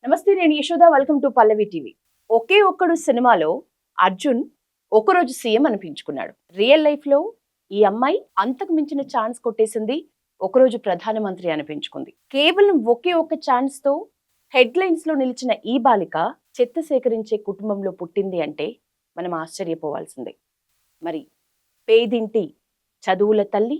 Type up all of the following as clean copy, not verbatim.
నమస్తే, నేను Yashoda. Welcome to Pallavi TV. Oke Okkadu సినిమాలో అర్జున్ ఒకరోజు సీఎం అనిపించుకున్నాడు. రియల్ లైఫ్ లో ఈ అమ్మాయి అంతకు మించిన ఛాన్స్ కొట్టేసింది, ఒకరోజు ప్రధానమంత్రి అనిపించుకుంది. కేవలం ఒకే ఒక్క ఛాన్స్ తో హెడ్లైన్స్ లో నిలిచిన ఈ బాలిక చెత్త సేకరించే కుటుంబంలో పుట్టింది అంటే మనం ఆశ్చర్యపోవాల్సిందే. మరి పేదింటి చదువుల తల్లి,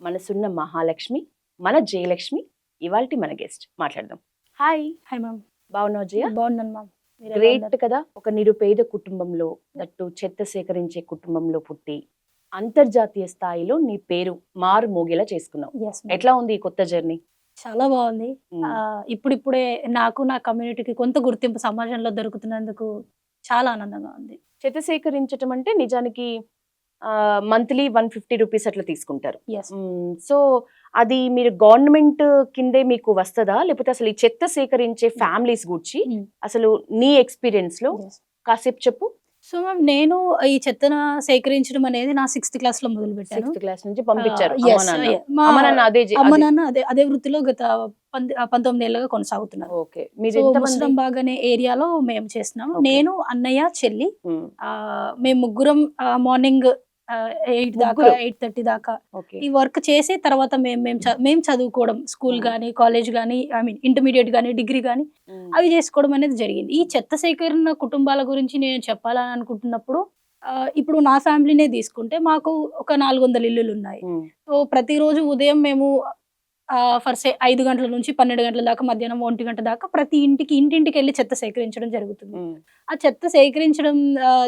మనసున్న మహాలక్ష్మి, మన జయలక్ష్మి ఇవాల్టి మన గెస్ట్. మాట్లాడదాం. హాయ్. Hi ma'am. బాగున్నావు జయ? బాగున్నాను మ్యామ్. గ్రేట్ కదా, ఒక నిరుపేద కుటుంబంలో, దట్టు చెత్త సేకరించే కుటుంబంలో పుట్టి అంతర్జాతీయ స్థాయిలో నీ పేరు మారు మోగేలా చేసుకున్నావు. ఎట్లా ఉంది ఈ కొత్త జర్నీ? చాలా బాగుంది. ఇప్పుడిప్పుడే నాకు నా కమ్యూనిటీకి కొంత గుర్తింపు సమాజంలో దొరుకుతున్నందుకు చాలా ఆనందంగా ఉంది. చెత్త సేకరించడం అంటే నిజానికి మంత్లీ 150 రూపీస్ అట్లా తీసుకుంటారు. సో అది మీరు గవర్నమెంట్ కిందే మీకు వస్తుందా, లేకపోతే అసలు ఈ చెత్త సేకరించే ఫ్యామిలీస్ గురించి అసలు నీ ఎక్స్పీరియన్స్ లో కాసేపు చెప్పు. సో మ్యామ్, నేను ఈ చెత్తను సేకరించడం అనేది నా 6th క్లాస్ లో మొదలు పెట్టాను. 6th క్లాస్ నుంచి పంపించారు. అమ్మ నాన్న అదే వృత్తిలో గత 19 ఏళ్ళగా కొనసాగుతున్నారు. ముసలం బాగానే ఏరియాలో మేము చేస్తున్నాం. నేను, అన్నయ్య, చెల్లి, మేము ముగ్గురం మార్నింగ్ 8 దాకా 8:30 దాకా ఈ వర్క్ చేసి తర్వాత మేము చదువుకోవడం, స్కూల్ గానీ, కాలేజ్ గానీ, ఐ మీన్ ఇంటర్మీడియట్ గానీ, డిగ్రీ గానీ అవి చేసుకోవడం అనేది జరిగింది. ఈ చెత్త సేకరణ కుటుంబాల గురించి నేను చెప్పాలని అనుకుంటున్నప్పుడు, ఇప్పుడు నా ఫ్యామిలీనే తీసుకుంటే మాకు ఒక 400 ఇల్లులు ఉన్నాయి. సో ప్రతిరోజు ఉదయం మేము ఫర్ 5 గంటల నుంచి 12 గంటల దాకా, మధ్యాహ్నం 1 గంట దాకా ప్రతి ఇంటింటికి వెళ్ళి చెత్త సేకరించడం జరుగుతుంది. ఆ చెత్త సేకరించడం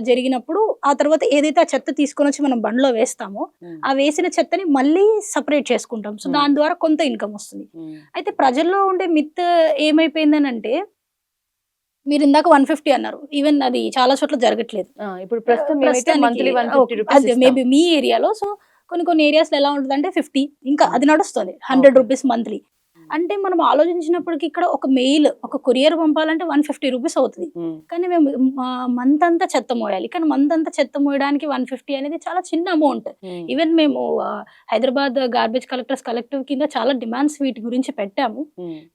జరిగినప్పుడు ఆ తర్వాత ఏదైతే ఆ చెత్త తీసుకొని వచ్చి మనం బండ్లో వేస్తామో, ఆ వేసిన చెత్తని మళ్ళీ సపరేట్ చేసుకుంటాం. సో దాని ద్వారా కొంత ఇన్కమ్ వస్తుంది. అయితే ప్రజల్లో ఉండే మిత్ ఏమైపోయిందని అంటే, మీరు ఇందాక 150 అన్నారు, ఈవెన్ అది చాలా చోట్ల జరగట్లేదు. మేబీ మీ ఏరియాలో. సో కొన్ని ఏరియాస్ లో ఎలా ఉంటుంది అంటే 50, ఇంకా అది నడుస్తుంది 100 రూపీస్ మంత్లీ. అంటే మనం ఆలోచించినప్పటికీ ఇక్కడ ఒక మెయిల్, ఒక కొరియర్ పంపాలంటే 150 రూపీస్ అవుతుంది. కానీ మేము మంత్ అంతా చెత్త మోయాలి. కానీ మంత్ అంతా చెత్త మోయడానికి 150 అనేది చాలా చిన్న అమౌంట్. ఈవెన్ మేము హైదరాబాద్ గార్బేజ్ కలెక్టర్స్ కలెక్టివ్ కింద చాలా డిమాండ్స్ వీటి గురించి పెట్టాము.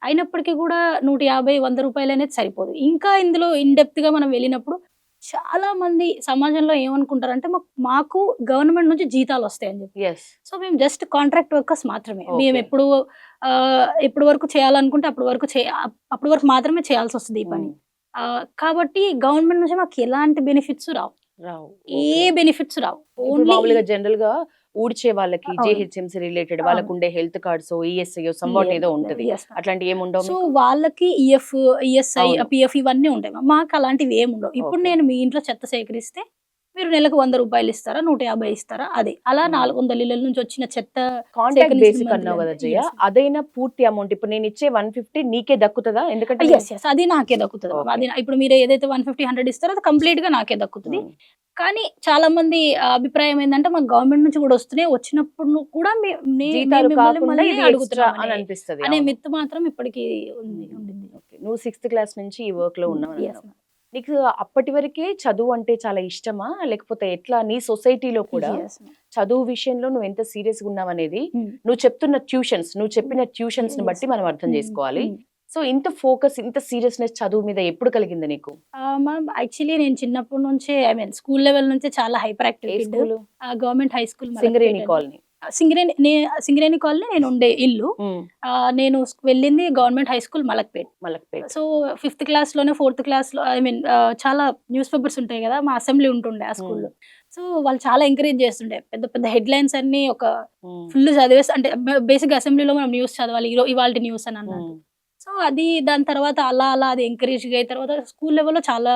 అయినప్పటికీ కూడా 150-100 రూపాయలు అనేది సరిపోదు. ఇంకా ఇందులో ఇన్ డెప్త్ గా మనం వెళ్ళినప్పుడు చాలా మంది సమాజంలో ఏమనుకుంటారంటే, మాకు గవర్నమెంట్ నుంచి జీతాలు వస్తాయని చెప్పి. సో మేము జస్ట్ కాంట్రాక్ట్ వర్కర్స్ మాత్రమే. మేము ఎప్పుడు వరకు చేయాలనుకుంటే అప్పటి వరకు మాత్రమే చేయాల్సి వస్తుంది ఈ పని. కాబట్టి గవర్నమెంట్ నుంచి మాకు ఎలాంటి బెనిఫిట్స్ రావు. ఏ బెనిఫిట్స్ రావు. మామూలుగా జనరల్ గా ఊడ్చే వాళ్ళకి జిహెచ్ఎంసీ రిలేటెడ్ వాళ్ళకు ఉండే హెల్త్ కార్డ్స్, ఈఎస్ఐ సంబట్ ఏదో ఉంటది, అట్లాంటి ఏముండవు. సో వాళ్ళకి ఈఎస్ఐ, పిఎఫ్ ఇవన్నీ ఉంటాయి. మాకు అలాంటివి ఏముండవు. ఇప్పుడు నేను మీ ఇంట్లో చెత్త సేకరిస్తే మీరు నెలకు 100 రూపాయలు ఇస్తారా, 150 ఇస్తారా? అదే అలా 400 ఇళ్ళ నుంచి వచ్చిన చెత్త కాంటాక్ట్ బేసిక్ అన్నావు కదా జయ, అదైనా పూర్తి అమౌంట్ ఇప్పుడు నేను ఇచ్చే 150 నీకే దక్కుతుందా? ఎందుకంటే అది నాకే దక్కుతుంది. అది ఇప్పుడు మీరు ఏదైతే 150-100 ఇస్తారో అది కంప్లీట్ గా నాకే దక్కుతుంది. కానీ చాలా మంది అభిప్రాయం ఏంటంటే, మాకు గవర్నమెంట్ నుంచి కూడా వస్తున్నాయి, వచ్చినప్పుడు కూడా అనే మిత్ మాత్రం ఇప్పటికీ ఉండింది. నువ్వు 6th క్లాస్ నుంచి ఈ వర్క్ లో ఉన్నావు. నీకు అప్పటి వరకే చదువు అంటే చాలా ఇష్టమా, లేకపోతే ఎట్లా? నీ సొసైటీలో కూడా చదువు విషయంలో నువ్వు ఎంత సీరియస్ గా ఉన్నావు అనేది నువ్వు చెప్పిన ట్యూషన్స్ ని బట్టి మనం అర్థం చేసుకోవాలి. సో ఇంత ఫోకస్, ఇంత సీరియస్నెస్ చదువు మీద ఎప్పుడు కలిగింది నీకు? మ్యామ్, యాక్చువల్లీ నేను చిన్నప్పటి నుంచే, ఐ మీన్ స్కూల్ లెవెల్ నుంచే చాలా hyper active. Government high school Singareni colony. Singareni colony నేను ఉండే ఇల్లు. నేను వెళ్ళింది government high school Malakpet. So 5th class లోనే 4th క్లాస్ లో, ఐ మీన్ చాలా న్యూస్ పేపర్స్ ఉంటాయి కదా, మా అసెంబ్లీ ఉంటుండే ఆ స్కూల్లో. సో వాళ్ళు చాలా ఎంకరేజ్ చేస్తుండే, పెద్ద పెద్ద హెడ్లైన్స్ అన్ని ఒక ఫుల్ చదివేసి, అంటే బేసిక్ అసెంబ్లీలో మనం న్యూస్ చదవాలి, ఇవాళ న్యూస్ అని అన్నట్టు. సో అది దాని తర్వాత అలా అది ఎంకరేజ్ అయిన తర్వాత స్కూల్ లెవెల్లో చాలా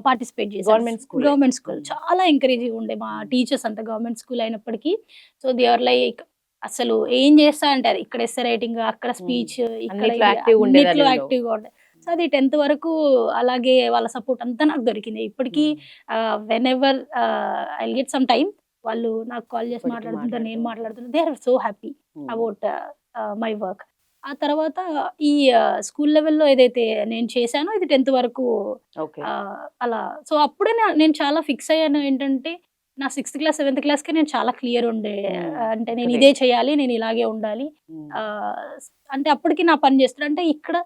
పార్టిసిపేట్ చేశాను. గవర్నమెంట్ స్కూల్ చాలా ఎంకరేజింగ్ ఉండే. మా టీచర్స్ అంతా గవర్నమెంట్ స్కూల్ అయినప్పటికీ, సో దే ఆర్ లైక్, అసలు ఏం చేస్తా అంటే అది ఇక్కడ ఎస్సే రైటింగ్, అక్కడ స్పీచ్, ఇక్కడ యాక్టివ్గా ఉండే. సో అది 10th వరకు అలాగే వాళ్ళ సపోర్ట్ అంతా నాకు దొరికింది. ఇప్పటికీ whenever I get some time, వాళ్ళు నాకు కాల్ చేసి మాట్లాడుతుంటారు, నేను మాట్లాడుతున్నా. They are so happy about my work. ఆ తర్వాత ఈ స్కూల్ లెవెల్లో ఏదైతే నేను చేశానో ఇది 10th వరకు అలా. సో అప్పుడే నేను చాలా ఫిక్స్ అయ్యాను ఏంటంటే, నా 6th క్లాస్ 7th క్లాస్కి నేను చాలా క్లియర్ ఉండే, అంటే నేను ఇదే చేయాలి, నేను ఇలాగే ఉండాలి. అంటే అప్పటికి నా పని చేస్తున్నా. అంటే ఇక్కడ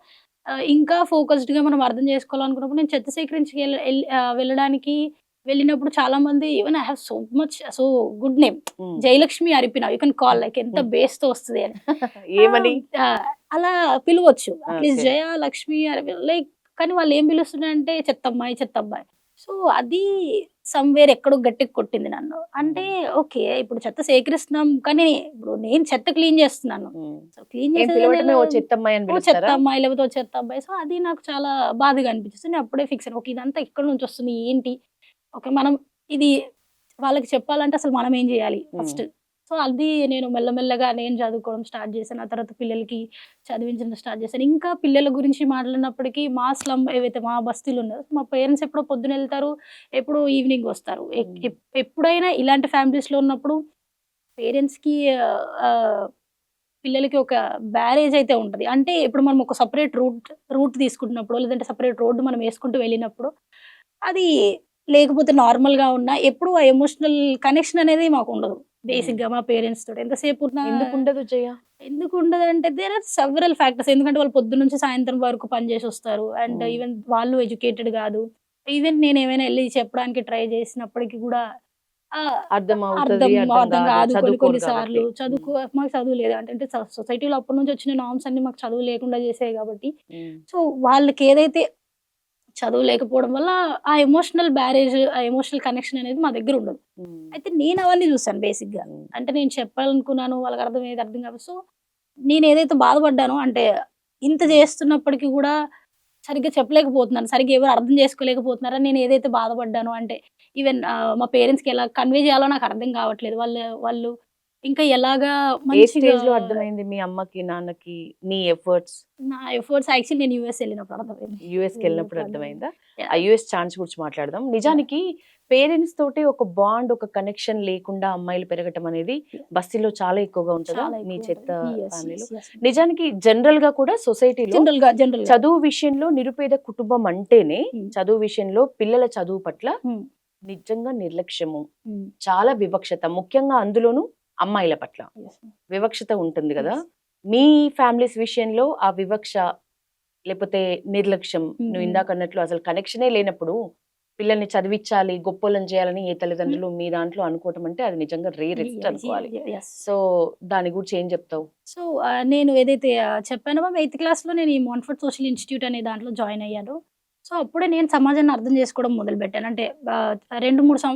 ఇంకా ఫోకస్డ్‌గా మనం అర్థం చేసుకోవాలనుకున్నప్పుడు నేను చెత్త సేకరించి వెళ్ళడానికి వెళ్ళినప్పుడు చాలామంది even I have so much so good name. Hmm. Jayalakshmi Aripina you can call like ఎంత బేస్‌తో వస్తది అని. ఏమని? అలా పిలవచ్చు. At least okay. Jaya, Lakshmi like కానీ వాళ్ళు ఏం పిలుస్తున్నారంటే చెత్తమ్మాయి, చెత్తబ్బాయి. సో అది సమ్‌వేర్ ఎక్కడో గట్టిగా కొట్టింది నన్ను. అంటే ఓకే. ఇప్పుడు చెత్త సేకరిస్తున్నాం కానీ ఇప్పుడు నేను చెత్త క్లీన్ చేస్తున్నాను. హ్మ్. సో క్లీన్ ఏం చేసేది పిలవటమే ఎలా ఓ చెత్తమ్మాయి అని ఓ చెత్త పిలుస్తారా? అమ్మాయి లేకపోతే ఓ చెత్త అబ్బాయి. సో అది నాకు చాలా బాధగా అనిపించేసింది. నేను అప్పుడే ఫిక్స్ అయ్యాను. ఓకే. ఇదంతా ఎక్కడి నుంచి వస్తుంది? ఏంటి? ఓకే. మనం ఇది వాళ్ళకి చెప్పాలంటే అసలు మనం ఏం చేయాలి హ్మ్. ఫస్ట్? సో అది నేను మెల్లమెల్లగా నేను చదువుకోవడం స్టార్ట్ చేశాను. ఆ తర్వాత పిల్లలకి చదివించడం స్టార్ట్ చేశాను. ఇంకా పిల్లల గురించి మాట్లాడినప్పటికీ మా స్లమ్ ఏవైతే మా బస్తీలు ఉన్నాయో మా పేరెంట్స్ ఎప్పుడో పొద్దున వెళ్తారు. ఎప్పుడో ఈవినింగ్ వస్తారు. ఎప్పుడైనా ఇలాంటి ఫ్యామిలీస్‌లో ఉన్నప్పుడు పేరెంట్స్‌కి ఆహ్, పిల్లలకి ఒక బ్యారేజ్ అయితే ఉంటది. అంటే ఇప్పుడు మనం ఒక సెపరేట్ రూట్ తీసుకుంటున్నప్పుడు, లేదంటే సెపరేట్ రోడ్ మనం యేసుకుంటూ వెళ్ళినప్పుడు, అది లేకపోతే నార్మల్‌గా ఉన్నా ఎప్పుడు ఆ ఎమోషనల్ కనెక్షన్ అనేది మాకుండదు. హ్మ్. బేసిక్‌గా మా పేరెంట్స్ తోటి. ఎంతసేపు ఉన్నా ఎందుకుండదు జయ? ఎందుకుండదంటే దేర్ ఆర్ సెవరల్ ఫ్యాక్టర్స్. ఎందుకంటే వాళ్ళు పొద్దున్నుంచి సాయంత్రం వరకు పని జేసొస్తారు. అండ్ హ్మ్. ఈవెన్ వాళ్ళు ఎడ్యుకేటెడ్ గాదు. ఈవెన్ నేనేమైనా ఎళ్లి చెప్పడానికి ట్రై చేసినప్పటికి గూడా అర్థమవుతది, అర్థం అర్థం అర్థం గాదు. కాదు. కొన్ని చదువుకోరు కొన్ని కాబట్టి. సార్లు హ్మ్. మాకు చదువు లేదు. అంటే సొసైటీలో అప్పటి నుంచి వచ్చిన నార్మ్స్ అన్నీ మాకు చదువు లేకుండా చేసాయి కాబట్టి, హ్మ్. సో వాళ్ళకేదైతే చదువు లేకపోవడం వల్ల ఆ ఎమోషనల్ బ్యారేజ్, ఆ ఎమోషనల్ కనెక్షన్ అనేది మా దగ్గర ఉండదు. హ్మ్. అయితే నేను అవన్నీ చూసాను బేసిక్‌గా. హ్మ్. అంటే నేను చెప్పాలనుకున్నాను వాళ్ళకి అర్థమయ్యేది అర్థం కాదు. సో నేనేదైతే బాధపడ్డానో అంటే ఇంత హ్మ్. చేస్తున్నప్పటికి గూడా సరిగ్గా చెప్పలేకపోతున్నాను. సరిగ్గా ఎవరు అర్థం చేసుకోలేకపోతున్నారని నేను ఏదైతే బాధపడ్డానో అంటే ఈవెన్ మా పేరెంట్స్‌కి ఎలా కన్వే చేయాలో నాకు అర్థం కావట్లేదు. వాళ్ళు ఇంకా ఎలాగా ఏ మంచిగా స్టేజ్‌లో అర్థమైంది మీ అమ్మకి, నాన్నకి నీ ఎఫర్ట్స్? నా ఎఫర్ట్స్ యాక్చువల్లీ నేను యూఎస్ ఎళ్ళినప్పుడు అర్థమైంది. యూఎస్‌కెళ్ళినప్పుడు వెళ్ళినప్పుడు అర్థమైంది. అర్థమైందా? ఆ యాహ్! యూఎస్ ఛాన్స్ గురించి మాట్లాడదాం. యాహ్! నిజానికి పేరెంట్స్ తోటి ఒక బాండ్, ఒక కనెక్షన్ లేకుండా అమ్మాయిలు పెరగటం అనేది బస్తీలో చాలా ఎక్కువగా ఉంటదా? చాలా మీ చెత్త ఎక్కువుంటది. యెస్. ఫ్యామిలీలో? యెస్. యెస్. నిజానికి జనరల్‌గా కూడా సొసైటీలో జనరల్‌గా. చదువు విషయంలో నిరుపేద కుటుంబం అంటేనే హ్మ్. చదువు విషయంలో పిల్లల చదువు పట్ల హ్మ్. నిజంగా నిర్లక్ష్యము, హ్మ్. చాలా వివక్షత, ముఖ్యంగా అందులోనూ అమ్మాయిల పట్ల యెస్. వివక్షత ఉంటుంది గదా! యెస్. మీ ఫ్యామిలీస్ విషయంలో ఆ వివక్ష లేపోతే నిర్లక్ష్యం హ్మ్. నువ్వు హ్మ్. ఇందాకన్నట్లు అసలు కనెక్షనే లేనప్పుడు పిల్లల్ని చదివిచ్చాలి, గొప్పోళ్ళని చేయాలని ఏ హ్మ్. తల్లిదండ్రులు మీ దాంట్లో అనుకోవటం అంటే అది నిజంగా రేరెస్ట్ అనుకోవాలి. యెస్. సో, దాని గురించి ఏం జెప్తావు? సో, నేను ఏదైతే చెప్పానో ఎయిత్ క్లాస్‌లో నేను ఈ మాంట్‌ఫోర్ట్ సోషల్ ఇన్‌స్టిట్యూట్ అనే దాంట్లో జాయిన్ అయ్యాను. సో, అప్పుడే నేను సమాజాన్ని అర్థం చేసుకోవడం మొదలుపెట్టాను. అంటే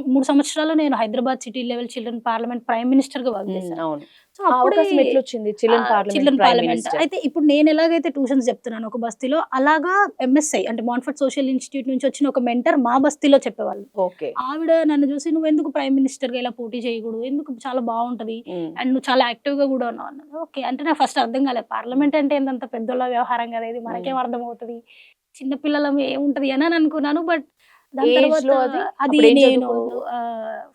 3 సంవత్సరాలు నేను Hyderabad city level children parliament prime మినిస్టర్‌గా వర్క్ చేశాను. అవును. సో, ఆ అప్పుడే అవకాశం ఎట్లొచ్చింది? Children parliament children prime parliament minister. అయితే ఇప్పుడు నేను ఎలాగైతే ట్యూషన్స్ చెప్తున్నానో ఒక బస్తీలో, అలాగా ఎంఎస్ఐ అంటే మాంట్‌ఫోర్ట్ సోషల్ ఇన్‌స్టిట్యూట్ నుంచి వచ్చిన ఒక మెంటర్ మా బస్తీలో చెప్పేవాళ్ళు. ఓకే. ఆవిడ నన్ను చూసి "నువ్వెందుకు ప్రైమ్ మినిస్టర్‌గా ఇలా పోటీ చేయకూడదు? ఎందుకు చాలా బావుంటది. హ్మ్. అండ్ నువ్వు చాలా యాక్టివ్‌గా గూడా ఉన్నావు" అన్నారు. ఓకే. అంటే నాకు ఫస్ట్ అర్థం కాలేదు. పార్లమెంట్ అంటే ఏందంత పెద్దోళ్ళ వ్యవహారం కదా! ఇది హ్మ్. మనకేం అర్థమవుతది. చిన్న పిల్లలం ఏముంటది అని అనుకున్నాను. బట్ దాని తర్వాత ఏజ్‌లో అది? అది అప్పుడేం నేను చదువుకున్నావు?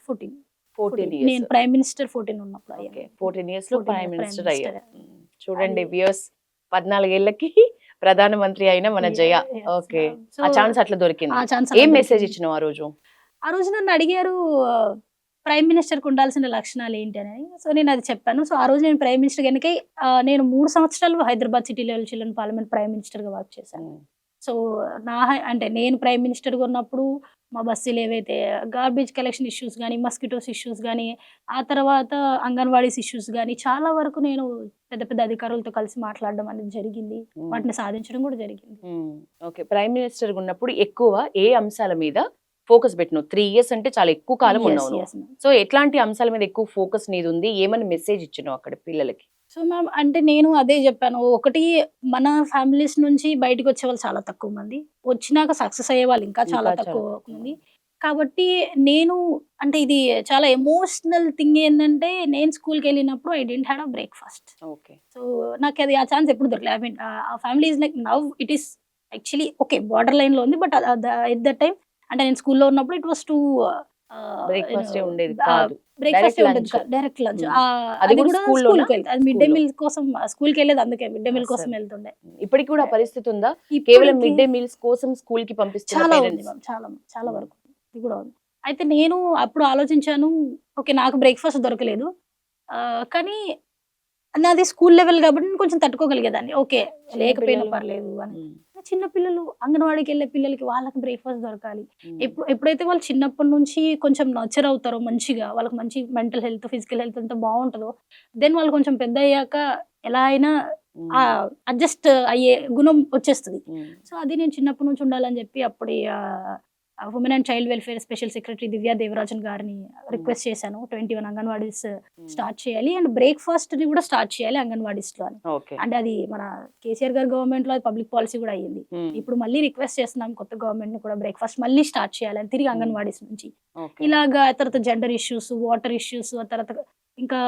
14, 14 ఇయర్స్. నేను ప్రైమ్ మినిస్టర్ 14 ఉన్నప్పుడు ఓకే. అయ్యాను. 14 ఇయర్స్‌లో 14 ప్రైమ్ ఇయర్ ప్రైమ్ మినిస్టర్ అయ్యావు. మినిస్టర్. హ్మ్. అది చూడండి వ్యూయర్స్, 14 ఏళ్ళకి ప్రధానమంత్రి అయిన మన జయ. యెస్. ఓకే. సో, ఆ ఛాన్స్ అట్లా ఆ దొరికింది. ఛాన్స్ అలా ఏం మెసేజ్ దొరికింది. ఇచ్చినావు ఆ రోజు? ఆ రోజు నన్నడిగారు ప్రైమ్ మినిస్టర్‌కి ఉండాల్సిన లక్షణాలేంటి అని. సో, నేనది చెప్పాను. సో, ఆ రోజు నేను ప్రైమ్ మినిస్టర్‌గా ఎన్నికై నేను 3 సంవత్సరాలు Hyderabad city level children parliament prime మినిస్టర్‌గా వర్క్ చేశాను. హ్మ్. సో, అంటే నేను ప్రైమ్ మినిస్టర్‌గా ఉన్నప్పుడు మా బస్తీలో ఏవైతే గార్బేజ్ కలెక్షన్ ఇష్యూస్ గానీ, మస్కిటోస్ ఇష్యూస్ గానీ, ఆ తర్వాత అంగన్‌వాడీస్ ఇష్యూస్ గానీ, చాలా వరకు నేను పెద్ద పెద్ద అధికారులతో కలిసి మాట్లాడడం అనేది జరిగింది. హ్మ్. వాటిని సాధించడం గూడా జరిగింది. హ్మ్. ఓకే. ప్రైమ్ మినిస్టర్‌గా ఉన్నప్పుడు ఎక్కువ ఏ అంశాల మీద ఫోకస్ పెట్టినావు? 3 ఇయర్స్ అంటే చాలా ఎక్కువ కాలం యెస్. ఉన్నావు నువ్వు. Yes ma'am. సో, ఎట్లాంటి అంశాల మీద ఎక్కువ ఫోకస్ నీదుంది? ఏమని మెసేజ్ ఇచ్చినావు అక్కడ పిల్లలకి? సో, మ్యామ్ అంటే నేను అదే జెప్పాను. ఒకటి మన ఫ్యామిలీస్ నుంచి బయటికొచ్చేవాళ్ళు చాలా తక్కువ మంది. వచ్చినాక సక్సెస్ అయ్యేవాళ్ళు ఇంకా చాలా ఇంకా చాలా తక్కువ తక్కువ మంది. మంది. కాబట్టి నేను అంటే ఇది చాలా ఎమోషనల్ థింగ్ ఏందంటే నేను స్కూల్‌కెళ్ళినప్పుడు I didn't had a breakfast. Okay. So, నాకది ఆ ఛాన్స్ ఎప్పుడు దొరకలే. ఐ మీన్ ఆ family is like now it is actually okay. Border లైన్‌లో ఉంది. బట్ ఎట్ దట్ టైమ్ అంటే నేను స్కూల్‌లో ఉన్నప్పుడు it was to you know బ్రేక్‌ఫాస్టే ఉండేది కాదు. బ్రేక్‌ఫాస్టే డైరెక్ట్ ఉండేది లంచ్. కాదు. Direct lunch. హ్మ్. అది అది గూడా గూడా స్కూల్లోనా? స్కూల్‌కెళ్తే. అది మిడ్ డే స్కూల్‌లో. మీల్ కోసం స్కూల్‌కెళ్ళేది అందుకే మిడ్ డే మీల్ కోసం అస్సలు. వెళ్తుండే. ఇప్పటికి కూడా ఆ ఆహ్, పరిస్థితి ఉందా? కేవలం ఇప్పటికి మిడ్ డే మీల్స్ కోసం స్కూల్‌కి పంపిస్తున్న చాలా ఉంది పేరెంట్స్. మ్యామ్. చాలా హ్మ్. వరకు. ఇది గూడా ఉంది. అయితే నేను అప్పుడు ఆలోచించాను. ఓకే. నాకు బ్రేక్‌ఫాస్ట్ దొరకలేదు. కానీ నాది స్కూల్ లెవెల్ కాబట్టి నేను కొంచెం తట్టుకోగలిగేదాన్ని. ఓకే. లేకపోయినా పిల్లలు? పర్లేదు అని. చిన్న పిల్లలు అంగన్వాడీకి వెళ్ళే పిల్లలకి వాళ్ళకి బ్రేక్‌ఫాస్ట్ దొరకాలి. ఎప్పుడైతే వాళ్ళు చిన్నప్పటి నుంచి కొంచెం నర్చర్ అవుతారో మంచిగా, వాళ్ళకి మంచి మెంటల్ హెల్త్, ఫిజికల్ హెల్త్ అంతా బావుంటదో, దెన్ వాళ్ళు కొంచెం పెద్దయ్యాక ఎలా అయినా అడ్జస్ట్ అయ్యే గుణం వచ్చేస్తది. సో, అది నేను చిన్నప్పటి నుంచి ఉండాలని చెప్పి అప్పుడే women and child welfare special secretary Divya Devarajan గారిని రిక్వెస్ట్ చేశాను. 21 అంగన్వాడీస్ స్టార్ట్ చేయాలి అండ్ బ్రేక్‌ఫాస్ట్‌ని కూడా స్టార్ట్ చేయాలి అంగన్వాడీస్‌లో అని. ఓకే. అంటే అది మన కేసీఆర్ గారి గవర్నమెంట్‌లో అది పబ్లిక్ పాలసీ కూడా అయ్యింది. ఇప్పుడు మళ్ళీ రిక్వెస్ట్ చేస్తున్నాం కొత్త గవర్నమెంట్‌ని కూడా బ్రేక్‌ఫాస్ట్ మళ్ళీ స్టార్ట్ చేయాలని తిరిగి అంగన్వాడీస్ నుంచి. ఓకే. ఇలాగా తర్వాత జెండర్ ఇష్యూస్, వాటర్ ఇష్యూస్, ఆ తర్వాత ఇంకా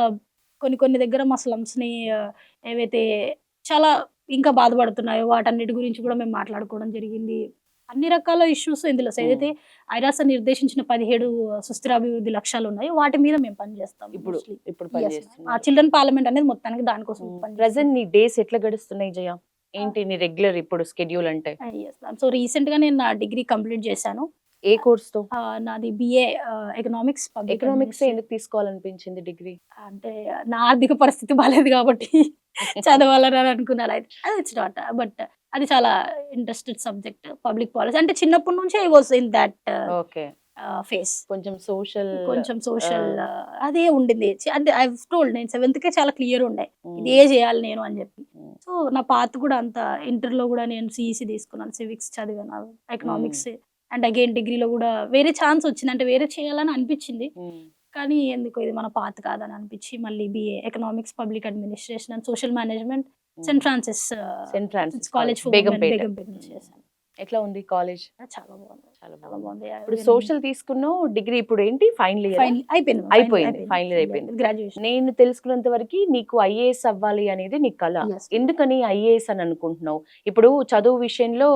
కొన్ని దగ్గర మా స్లమ్స్‌ని ఏవైతే చాలా ఇంకా బాధపడుతున్నాయో వాటన్నిటి గురించి కూడా మేము మాట్లాడుకోవడం జరిగింది. అన్ని రకాల ఇష్యూస్ ఇందులో ఏదైతే ఐరాస నిర్దేశించిన 17 సుస్థిరాభివృద్ధి లక్ష్యాలు ఉన్నాయో వాటి మీద మేము పనిచేస్తాం. ఇప్పుడు mostly. ఇప్పుడు Yes, ma'am. ఆ పనిచేస్తున్నారు. చిల్డ్రన్ పార్లమెంట్ అనేది మొత్తానికి దానికోసం ప్రెసెంట్ నీ డేస్ ఎట్లా గడుస్తున్నాయి జయ? ఏంటి నీ రెగ్యులర్ ఇప్పుడు షెడ్యూల్ అంటే? సో రీసెంట్ గా నేను నా డిగ్రీ కంప్లీట్ చేశాను. ఏ కోర్స్ తో? నాది బిఏ ఎకనామిక్స్ ఎకనామిక్స్ ఎందుకు తీసుకోవాలనిపించింది డిగ్రీ? అంటే నా ఆర్థిక పరిస్థితి బాలేదు కాబట్టి చదవాలని అనుకున్నాను. అయితే ఇట్స్ నాట్ బట్ అది చాలా ఇంట్రెస్టెడ్ సబ్జెక్ట్ పబ్లిక్ పాలసీ. అంటే చిన్నప్పటి నుంచి I was in that okay. Face. కొంచెం సోషల్ అదే ఉండింది. అంటే ఐ టోల్డ్ నేను 7th కే చాలా క్లియర్ ఉండే ఇదే చేయాలి నేను అని చెప్పి. సో నా పాత్ కూడా అంత ఇంటర్లో కూడా నేను సిఈసి తీసుకున్నాను, సివిక్స్ చదివాను, ఎకనామిక్స్ అండ్ అగైన్ డిగ్రీలో కూడా వేరే ఛాన్స్ వచ్చింది. అంటే వేరే చేయాలని అనిపించింది కానీ ఎందుకో ఇది మన పాత్ కాదని అనిపించి మళ్ళీ BA economics, public administration and social management Saint Francis college for Begumpet చేశాను. ఎట్లా ఉంది కాలేజ్? చాలా బాగుంది. ఇప్పుడు సోషల్ తీసుకున్నావు డిగ్రీ, ఇప్పుడు ఏంటి ఫైనల్ ఇయర్ అయిపోయింది, ఫైనల్ ఇయర్ అయిపోయింది. గ్రాడ్యుయేషన్. నేను తెలుసుకున్నంత వరకు నీకు ఐఏఎస్ అవ్వాలి అనేది నీ కళ. Yes. ఎందుకని ఐఏఎస్ అని అనుకుంటున్నావు? ఇప్పుడు చదువు విషయంలో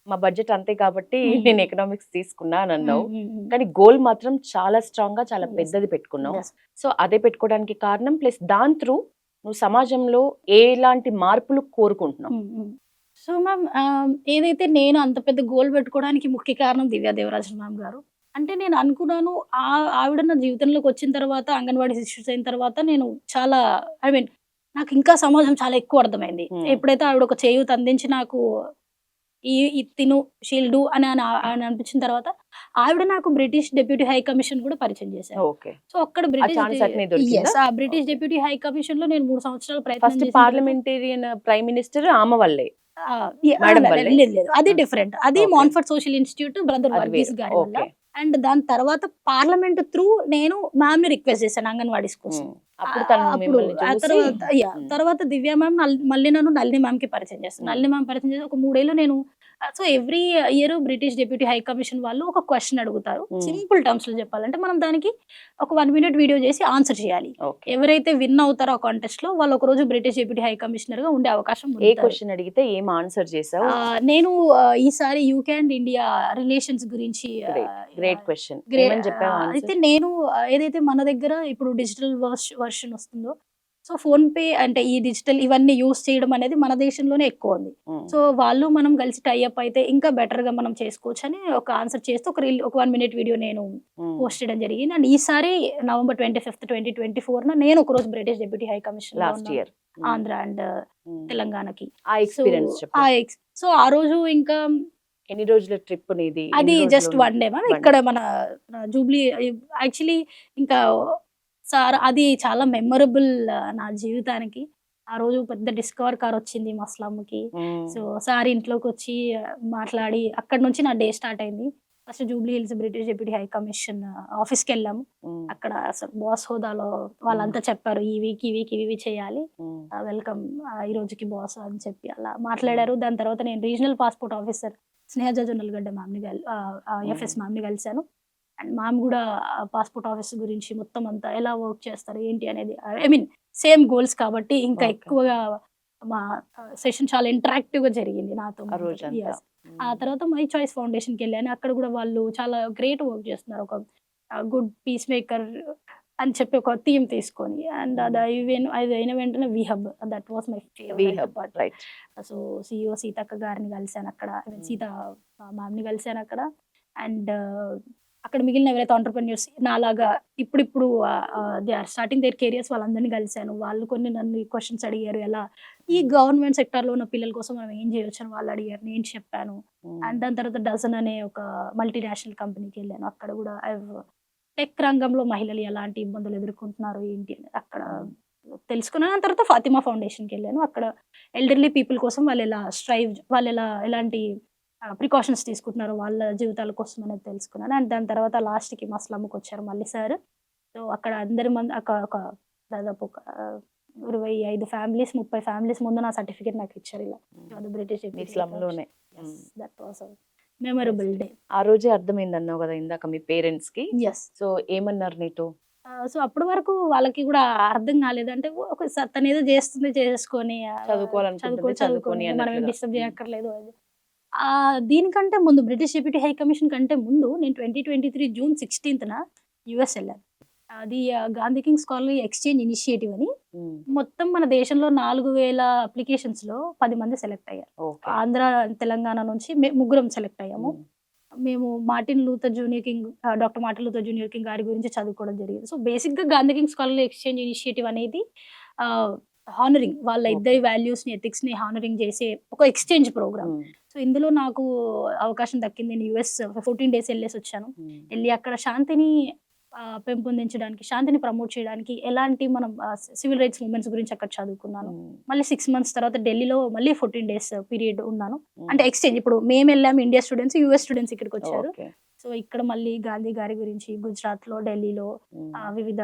మా బడ్జెట్ అంతే కాబట్టి నేను ఎకనామిక్స్ తీసుకున్నా అని అన్నావు, కానీ గోల్ మాత్రం చాలా స్ట్రాంగ్ గా చాలా Yes. పెద్దది పెట్టుకున్నావు. Yes. సో అదే పెట్టుకోవడానికి కారణం ప్లస్ దాని త్రూ నువ్వు సమాజంలో ఎలాంటి మార్పులు కోరుకుంటున్నావు? సో మ్యామ్ ఏదైతే నేను అంత పెద్ద గోల్ పెట్టుకోవడానికి ముఖ్య కారణం దివ్యా దేవరాజన్ మ్యామ్ గారు. అంటే నేను అనుకున్నాను ఆవిడ నా జీవితంలోకి వచ్చిన తర్వాత అంగన్వాడీ ఇష్యూస్ అయిన తర్వాత నేను చాలా నాకు ఇంకా సమాజం చాలా ఎక్కువ అర్థమైంది. ఎప్పుడైతే ఆవిడ ఒక చేయూత అందించి నాకు ఈ తిను షీల్ డూ అని అనిపించిన తర్వాత ఆవిడ నాకు బ్రిటిష్ డెప్యూటీ హై కమిషన్ కూడా పరిచయం చేశారు. ఓకే. సో అక్కడ బ్రిటిష్ డెప్యూటీ హై కమిషన్ లో నేను 3 సంవత్సరాలు ఫస్ట్ ప్రయత్నం చేసిన పార్లమెంటేరియన్ ప్రైమ్ మినిస్టర్ ఆమె వల్లే. మేడం వల్లే? లేదు అది డిఫరెంట్. అది Okay. మాన్ఫర్డ్ సోషల్ ఇన్స్టిట్యూట్ బ్రదర్ అది వర్గీస్ వేరు. గారి వల్ల. ఓకే. అండ్ దాని తర్వాత పార్లమెంట్ త్రూ నేను మ్యామ్ ని రిక్వెస్ట్ చేశాను అంగన్వాడీస్ కోసం. అప్పుడు తను అప్పుడు మిమ్మల్ని ఆ చూసి తర్వాత దివ్య మ్యామ్ మళ్ళీ నన్ను నళిని మ్యామ్ కి పరిచయం చేస్తాను. నళిని మ్యామ్ పరిచయం చేసి ఒక 3 ఏళ్ళు నేను so every year British deputy high commission వాళ్ళు ఒక క్వశ్చన్ అడుగుతారు. సింపుల్ టర్మ్స్ లో చెప్పాలంటే మనం దానికి ఒక 1 minute వీడియో చేసి ఆన్సర్ చేయాలి. ఓకే. ఎవరైతే విన్ అవుతారో ఆ కాంటెస్ట్ లో వాళ్ళు ఒక రోజు బ్రిటిష్ డెప్యూటీ హై కమిషనర్ గా ఉండే అవకాశం ఏ ఉంది. క్వశ్చన్ అడిగితే ఏం ఆన్సర్ చేసావు? నేను ఈసారి యూకే అండ్ ఇండియా రిలేషన్స్ గురించి గ్రేట్ క్వశ్చన్. గ్రే- ఏమని చెప్పావు అయితే ఆన్సర్? నేను ఏదైతే మన దగ్గర ఇప్పుడు డిజిటల్ వర్షన్ వస్తుందో సో ఫోన్ పే అంటే ఈ డిజిటల్ ఇవన్నీ యూస్ చేయడం అనేది మన దేశంలోనే ఎక్కువ ఉంది. సో వాళ్ళు మనం కలిసి టైఅప్ అయితే ఇంకా బెటర్ గా మనం చేసుకోవచ్చు అని ఒక ఆన్సర్ చేస్తూ ఒక 1 minute వీడియో నేను పోస్ట్ చేయడం జరిగింది. అండ్ ఈసారి November 25th, 2024 నేను ఒక రోజు British deputy high commission last year Andhra and తెలంగాణకి. ఆ ఎక్స్పీరియన్స్ చెప్పు. సో ఆ రోజు ఇంకా ఎన్ని రోజుల ట్రిప్ నీది? అది ఎన్ని జస్ట్ రోజులు 1 day మ్యామ్. One ఇక్కడ మన జూబ్లీ యాక్చువల్లీ ఇంకా సార్ అది చాలా మెమరబుల్ నా జీవితానికి. ఆ రోజు పెద్ద డిస్కవర్ కార్ వచ్చింది మా స్లమ్‌కి. సో సార్ ఇంట్లోకి వచ్చి మాట్లాడి అక్కడి నుంచి నా డే స్టార్ట్ అయింది. First Jubilee hills British deputy high commission ఆఫీస్కి వెళ్ళాము. అక్కడ అసలు బాస్ హోదాలో వాళ్ళంతా చెప్పారు ఈ వీక్ ఇవి చేయాలి, వెల్కమ్ ఈ రోజుకి బాస్ అని చెప్పి అలా మాట్లాడారు. దాని తర్వాత నేను రీజనల్ పాస్పోర్ట్ ఆఫీసర్ స్నేహ జొన్నలగడ్డ మ్యామ్ని ఎఫ్ఎస్ మ్యామ్ని కలిశాను. అండ్ మ్యామ్ కూడా పాస్పోర్ట్ ఆఫీస్ గురించి మొత్తం అంతా ఎలా వర్క్ చేస్తారు ఏంటి అనేది సేమ్ గోల్స్ కాబట్టి ఇంకా Okay. ఎక్కువగా మా సెషన్ చాలా ఇంటరాక్టివ్ గా జరిగింది నాతో. ఆ రోజంతా. Yes. ఆ తర్వాత మై చాయిస్ ఫౌండేషన్కి వెళ్ళాను. అక్కడ కూడా వాళ్ళు చాలా గ్రేట్ వర్క్ చేస్తున్నారు. ఒక గుడ్ పీస్ మేకర్ అని చెప్పి ఒక థీమ్ తీసుకొని అండ్ అది అయిన వెంటనే విహబ్ that was my favourite part. Right. So CEO Seethakka గారిని కలిశాను అక్కడ, సీత మ్యామ్ని కలిశాను అక్కడ. అండ్ అక్కడ మిగిలిన ఎవరైతే ఆంటర్‌ప్రెన్యూర్స్ నాలాగా ఇప్పుడిప్పుడు they are starting their careers వాళ్ళందరిని కలిసాను. వాళ్ళు కొన్ని నన్ను క్వెషన్స్ అడిగారు. ఎలా ఈ గవర్నమెంట్ సెక్టార్‌లో ఉన్న పిల్లల కోసం మనం ఏం చేయొచ్చు అని వాళ్ళు అడిగారు. నేను చెప్పాను. అండ్ దాని తర్వాత డజన్ అనే ఒక మల్టీనేషనల్ కంపెనీకెళ్ళాను. అక్కడ కూడా టెక్ రంగంలో మహిళలు ఎలాంటి ఇబ్బందులు ఎదుర్కొంటున్నారు ఏంటి అనేది అక్కడ తెలుసుకున్నాను. దాని తర్వాత ఫాతిమా ఫౌండేషన్‌కెళ్ళాను. అక్కడ ఎల్డర్లీ పీపుల్ కోసం వాళ్ళు ఎలాంటి ప్రికాషన్స్ తీసుకుంటున్నారు వాళ్ళ జీవితాల కోసం అనేది తెలుసుకున్నాను. అండ్ దాని తర్వాత లాస్ట్‌కి మా స్లమ్‌కొచ్చారు మళ్ళీ సార్. సో, అక్కడ అక్కడ ఒక దాదాపు ఒక 25 ఫ్యామిలీస్, 30 ఫ్యామిలీస్ ముందు నా సర్టిఫికేట్ నాకిచ్చారు ఇలా. బ్రిటిష్ మీ స్లమ్‌లోనే. That was memorable day. ఆ రోజే అర్థమైందన్నావు గదా ఇందాక మీ పేరెంట్స్‌కి. యెస్. సో, ఏమన్నారు నీతో? సో, అప్పటి వరకు వాళ్ళకి కూడా అర్థం కాలేదు. అంటే తనేదో చేస్తుంది చేసేసుకొని చదువుకోవాలనుకుంటుంది చదువుకొని మనం ఏం అన్నట్లుగా. డిస్టర్బ్ చేయక్కర్లేదు అది. దీనికంటే ముందు బ్రిటిష్ డెప్యూటీ హై కమిషన్ కంటే ముందు నేను 2023 జూన్ 16న యూఎస్ వెళ్ళాను. అది Gandhi king scholarly exchange initiative అని మొత్తం మన దేశంలో 4000 అప్లికేషన్స్‌లో 10 మంది సెలెక్ట్ అయ్యారు. ఓకే. ఆంధ్ర, తెలంగాణ నుంచి ముగ్గురం సెలెక్ట్ అయ్యాము. మేము doctor Martin Luther junior king గారి గురించి చదువుకోవడం జరిగింది. సో, బేసిక్‌గా Gandhi king scholarly exchange initiative అనేది హానరింగ్ వాళ్ళ ఇద్దరి వాల్యూస్‌ని, ఎథిక్స్‌ని హానరింగ్ చేసే ఒక ఎక్స్చేంజ్ ప్రోగ్రామ్. సో, ఇందులో నాకు అవకాశం దక్కింది. నేను యూఎస్ 14 డేస్ వెళ్ళేసొచ్చాను. వెళ్ళి అక్కడ శాంతిని పెంపొందించడానికి, శాంతిని ప్రమోట్ చేయడానికి ఎలాంటి మనం సివిల్ రైట్స్ మూవ్‌మెంట్స్ గురించి అక్కడ చదువుకున్నాను. మళ్ళీ 6 మంత్స్ తర్వాత ఢిల్లీలో మళ్ళీ 14 డేస్ పీరియడ్ ఉన్నాను. అంటే ఎక్స్చేంజ్ ఇప్పుడు మేమెళ్ళాము ఇండియా స్టూడెంట్స్, యూఎస్ స్టూడెంట్స్ ఇక్కడికొచ్చారు. ఓకే. సో, ఇక్కడ మళ్ళీ గాంధీ గారి గురించి గుజరాత్‌లో, ఢిల్లీలో వివిధ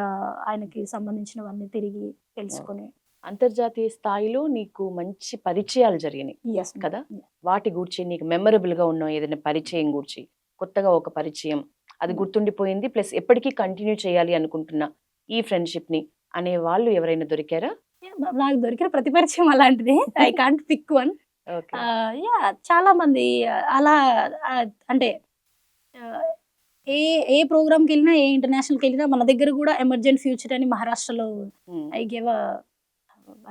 ఆయనకి సంబంధించినవన్నీ తిరిగి తెలుసుకొని అంతర్జాతీయ స్థాయిలో నీకు మంచి పరిచయాలు జరిగినాయి యెస్ కదా? వాటి గూర్చి నీకు మెమరబుల్‌గా ఉన్న ఏదైనా పరిచయం గూర్చి, కొత్తగా ఒక పరిచయం అది గుర్తుండిపోయింది. ప్లస్ ఎప్పటికీ కంటిన్యూ చేయాలి అనుకుంటున్నా ఈ ఫ్రెండ్‌షిప్‌ని అనే వాళ్ళు ఎవరైనా దొరికారా? నాకు దొరికిన ప్రతి పరిచయం అలాంటిదే. I can't pick one. Okay. చాలా మంది అలా అంటే ఏ ఏ ప్రోగ్రామ్‌కెళ్ళినా, ఏ ఇంటర్నేషనల్‌కెళ్ళినా మన దగ్గర కూడా ఎమర్జెంట్ ఫ్యూచర్ అని మహారాష్ట్రలో ఐ గేవ్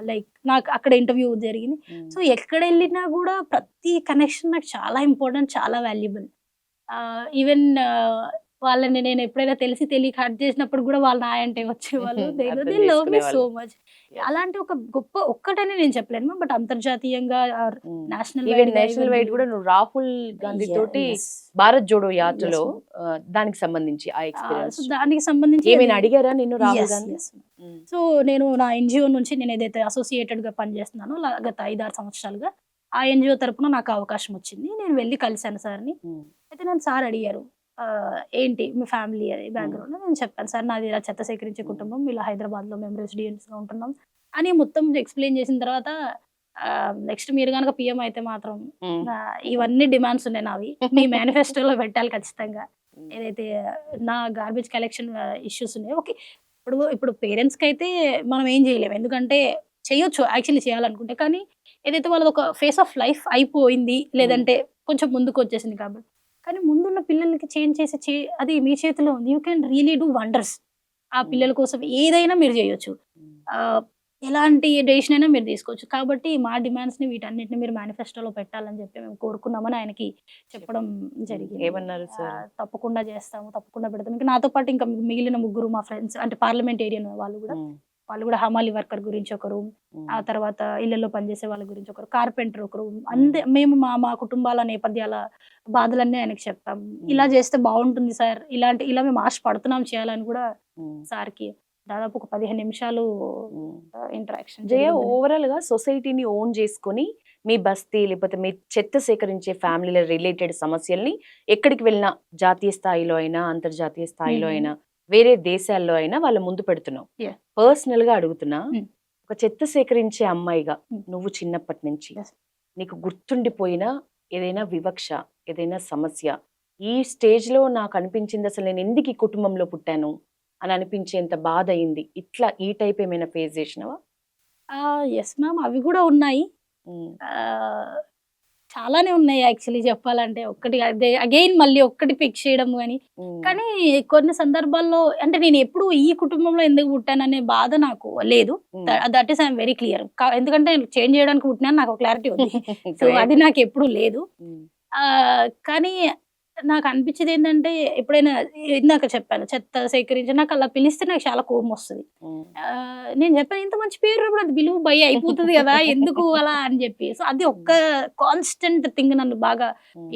లైక్ నాకు అక్కడ ఇంటర్వ్యూ జరిగింది. సో, ఎక్కడెళ్ళినా కూడా ప్రతి కనెక్షన్ నాకు చాలా ఇంపార్టెంట్, చాలా వాల్యుబుల్. ఈవెన్ వాళ్ళని నేను ఎప్పుడైనా తెలిసి తెలియక హర్ట్ చేసినప్పుడు కూడా వాళ్ళు నా అంటే వచ్చేవాళ్ళు. దే అర్థం లవ్ మీ చేసుకునేవాళ్ళు. So much. అలాంటి ఒక గొప్ప ఒక్కటని నేను చెప్పలేను. బట్ అంతర్జాతీయంగా నేషనల్ ఈవెన్ నేషనల్ వైడ్ కూడా నువ్వు రాహుల్ గాంధీ తోటి భారత్ జోడో యాత్రలో దానికి సంబంధించి ఆ ఎక్స్పీరియన్స్ సో, దానికి సంబంధించి ఏమైనా అడిగారా నిన్ను రాహుల్ గాంధీ? సో, నేను నా ఎన్‌జీఓ నుంచి నేను ఏదైతే అసోసియేటెడ్‌గా పనిచేస్తున్నానో గత 5-6 సంవత్సరాలుగా ఆ ఎన్‌జీఓ తరపున నాకు అవకాశం వచ్చింది. నేను వెళ్ళి కలిసాను సార్‌ని. అయితే నన్ను సార్ అడిగారు, ఏంటి మీ ఫ్యామిలీ బ్యాక్‌గ్రౌండ్? నేను చెప్పాను, సార్ నాది ఇలా చెత్త సేకరించే కుటుంబం, ఇలా హైదరాబాద్‌లో మేము రెసిడెంట్స్‌గా ఉంటున్నాం అని మొత్తం ఎక్స్‌ప్లెయిన్ చేసిన తర్వాత నెక్స్ట్ మీరు గనక పీఎం అయితే మాత్రం ఇవన్నీ డిమాండ్స్ ఉన్నాయి నావి. మీ మేనిఫెస్టోలో పెట్టాలి ఖచ్చితంగా. ఏదైతే నా గార్బేజ్ కలెక్షన్ ఇష్యూస్ ఉన్నాయో ఓకే. ఇప్పుడు పేరెంట్స్‌కైతే మనం ఏం చేయలేము. ఎందుకంటే చేయొచ్చు యాక్చువల్లీ చేయాలనుకుంటే. కానీ ఏదైతే వాళ్ళది ఒక ఫేస్ ఆఫ్ లైఫ్ అయిపోయింది, లేదంటే కొంచెం ముందుకొచ్చేసింది కాబట్టి. కానీ ముందున్న పిల్లలకి చేంజ్ అది మీ చేతిలో ఉంది. You can really do wonders. ఆ పిల్లల కోసం ఏదైనా మీరు చేయొచ్చు. ఎలాంటి డెసిషన్ అయినా మీరు తీసుకోవచ్చు. కాబట్టి మా డిమాండ్స్‌ని వీటన్నిటిని మీరు మేనిఫెస్టోలో పెట్టాలని చెప్పి మేము కోరుకున్నామని ఆయనకి చెప్పడం జరిగింది. ఏమన్నారు సార్? తప్పకుండా చేస్తాము, తప్పకుండా పెడతాం. ఇంకా నాతో పాటు ఇంకా మిగిలిన ముగ్గురు మా ఫ్రెండ్స్ అంటే పార్లమెంటేరియన్ వాళ్ళు కూడా హమాలి వర్కర్ గురించి ఒకరు, ఆ తర్వాత ఇళ్లలో పనిచేసే వాళ్ళ గురించి ఒకరు, కార్పెంటర్ ఒకరు. మేము మా కుటుంబాల నేపథ్యాల బాధలన్నీ ఆయనకి చెప్పాము. ఇలా చేస్తే బాగుంటుంది సార్, ఇలా మేము ఆశపడుతున్నాం చేయాలని కూడా సార్‌కి దాదాపు ఒక 15 నిమిషాలు ఇంటరాక్షన్. జయ, ఓవరాల్ గా సొసైటీని ఓన్ చేసుకొని మీ బస్తీ లేకపోతే మీ చెత్త సేకరించే ఫ్యామిలీల రిలేటెడ్ సమస్యల్ని ఎక్కడికి వెళ్ళినా జాతీయ స్థాయిలో అయినా అంతర్జాతీయ స్థాయిలో అయినా వేరే దేశాల్లో అయినా వాళ్ళ ముందు పెడుతున్నావు. పర్సనల్ గా అడుగుతున్నా, ఒక చెత్త సేకరించే అమ్మాయిగా నువ్వు చిన్నప్పటి నుంచి నీకు గుర్తుండిపోయిన ఏదైనా వివక్ష, ఏదైనా సమస్య, ఈ స్టేజ్ లో నాకు అనిపించింది అసలు నేను ఎందుకు ఈ కుటుంబంలో పుట్టాను అని అనిపించేంత బాధ అయింది, ఇట్లా ఈ టైప్ ఏమైనా ఫేస్ చేసినావా? ఎస్ మ్యామ్, అవి కూడా ఉన్నాయి. చాలానే ఉన్నాయి యాక్చువల్లీ చెప్పాలంటే. ఒక్కటి అగైన్ మళ్ళీ ఒక్కటి పిక్ చేయడం కానీ కొన్ని సందర్భాల్లో అంటే నేను ఎప్పుడు ఈ కుటుంబంలో ఎందుకు పుట్టాననే బాధ నాకు లేదు. That is I'm very clear. ఎందుకంటే నేను చేంజ్ చేయడానికి పుట్టినా నాకు క్లారిటీ ఉంది. సో, అది నాకు ఎప్పుడు లేదు. కానీ నాకు అనిపించేది ఏంటంటే ఎప్పుడైనా ఇందాక చెప్పాను చెత్త సేకరించి నాకు అలా పిలిస్తే నాకు చాలా కోపం వస్తుంది. నేను చెప్పాను ఇంత మంచి పేరు ఉన్నప్పుడు అది విలువ భయ అయిపోతుంది కదా ఎందుకు అలా అని చెప్పి. సో అది ఒక్క కాన్స్టెంట్ థింగ్ నన్ను బాగా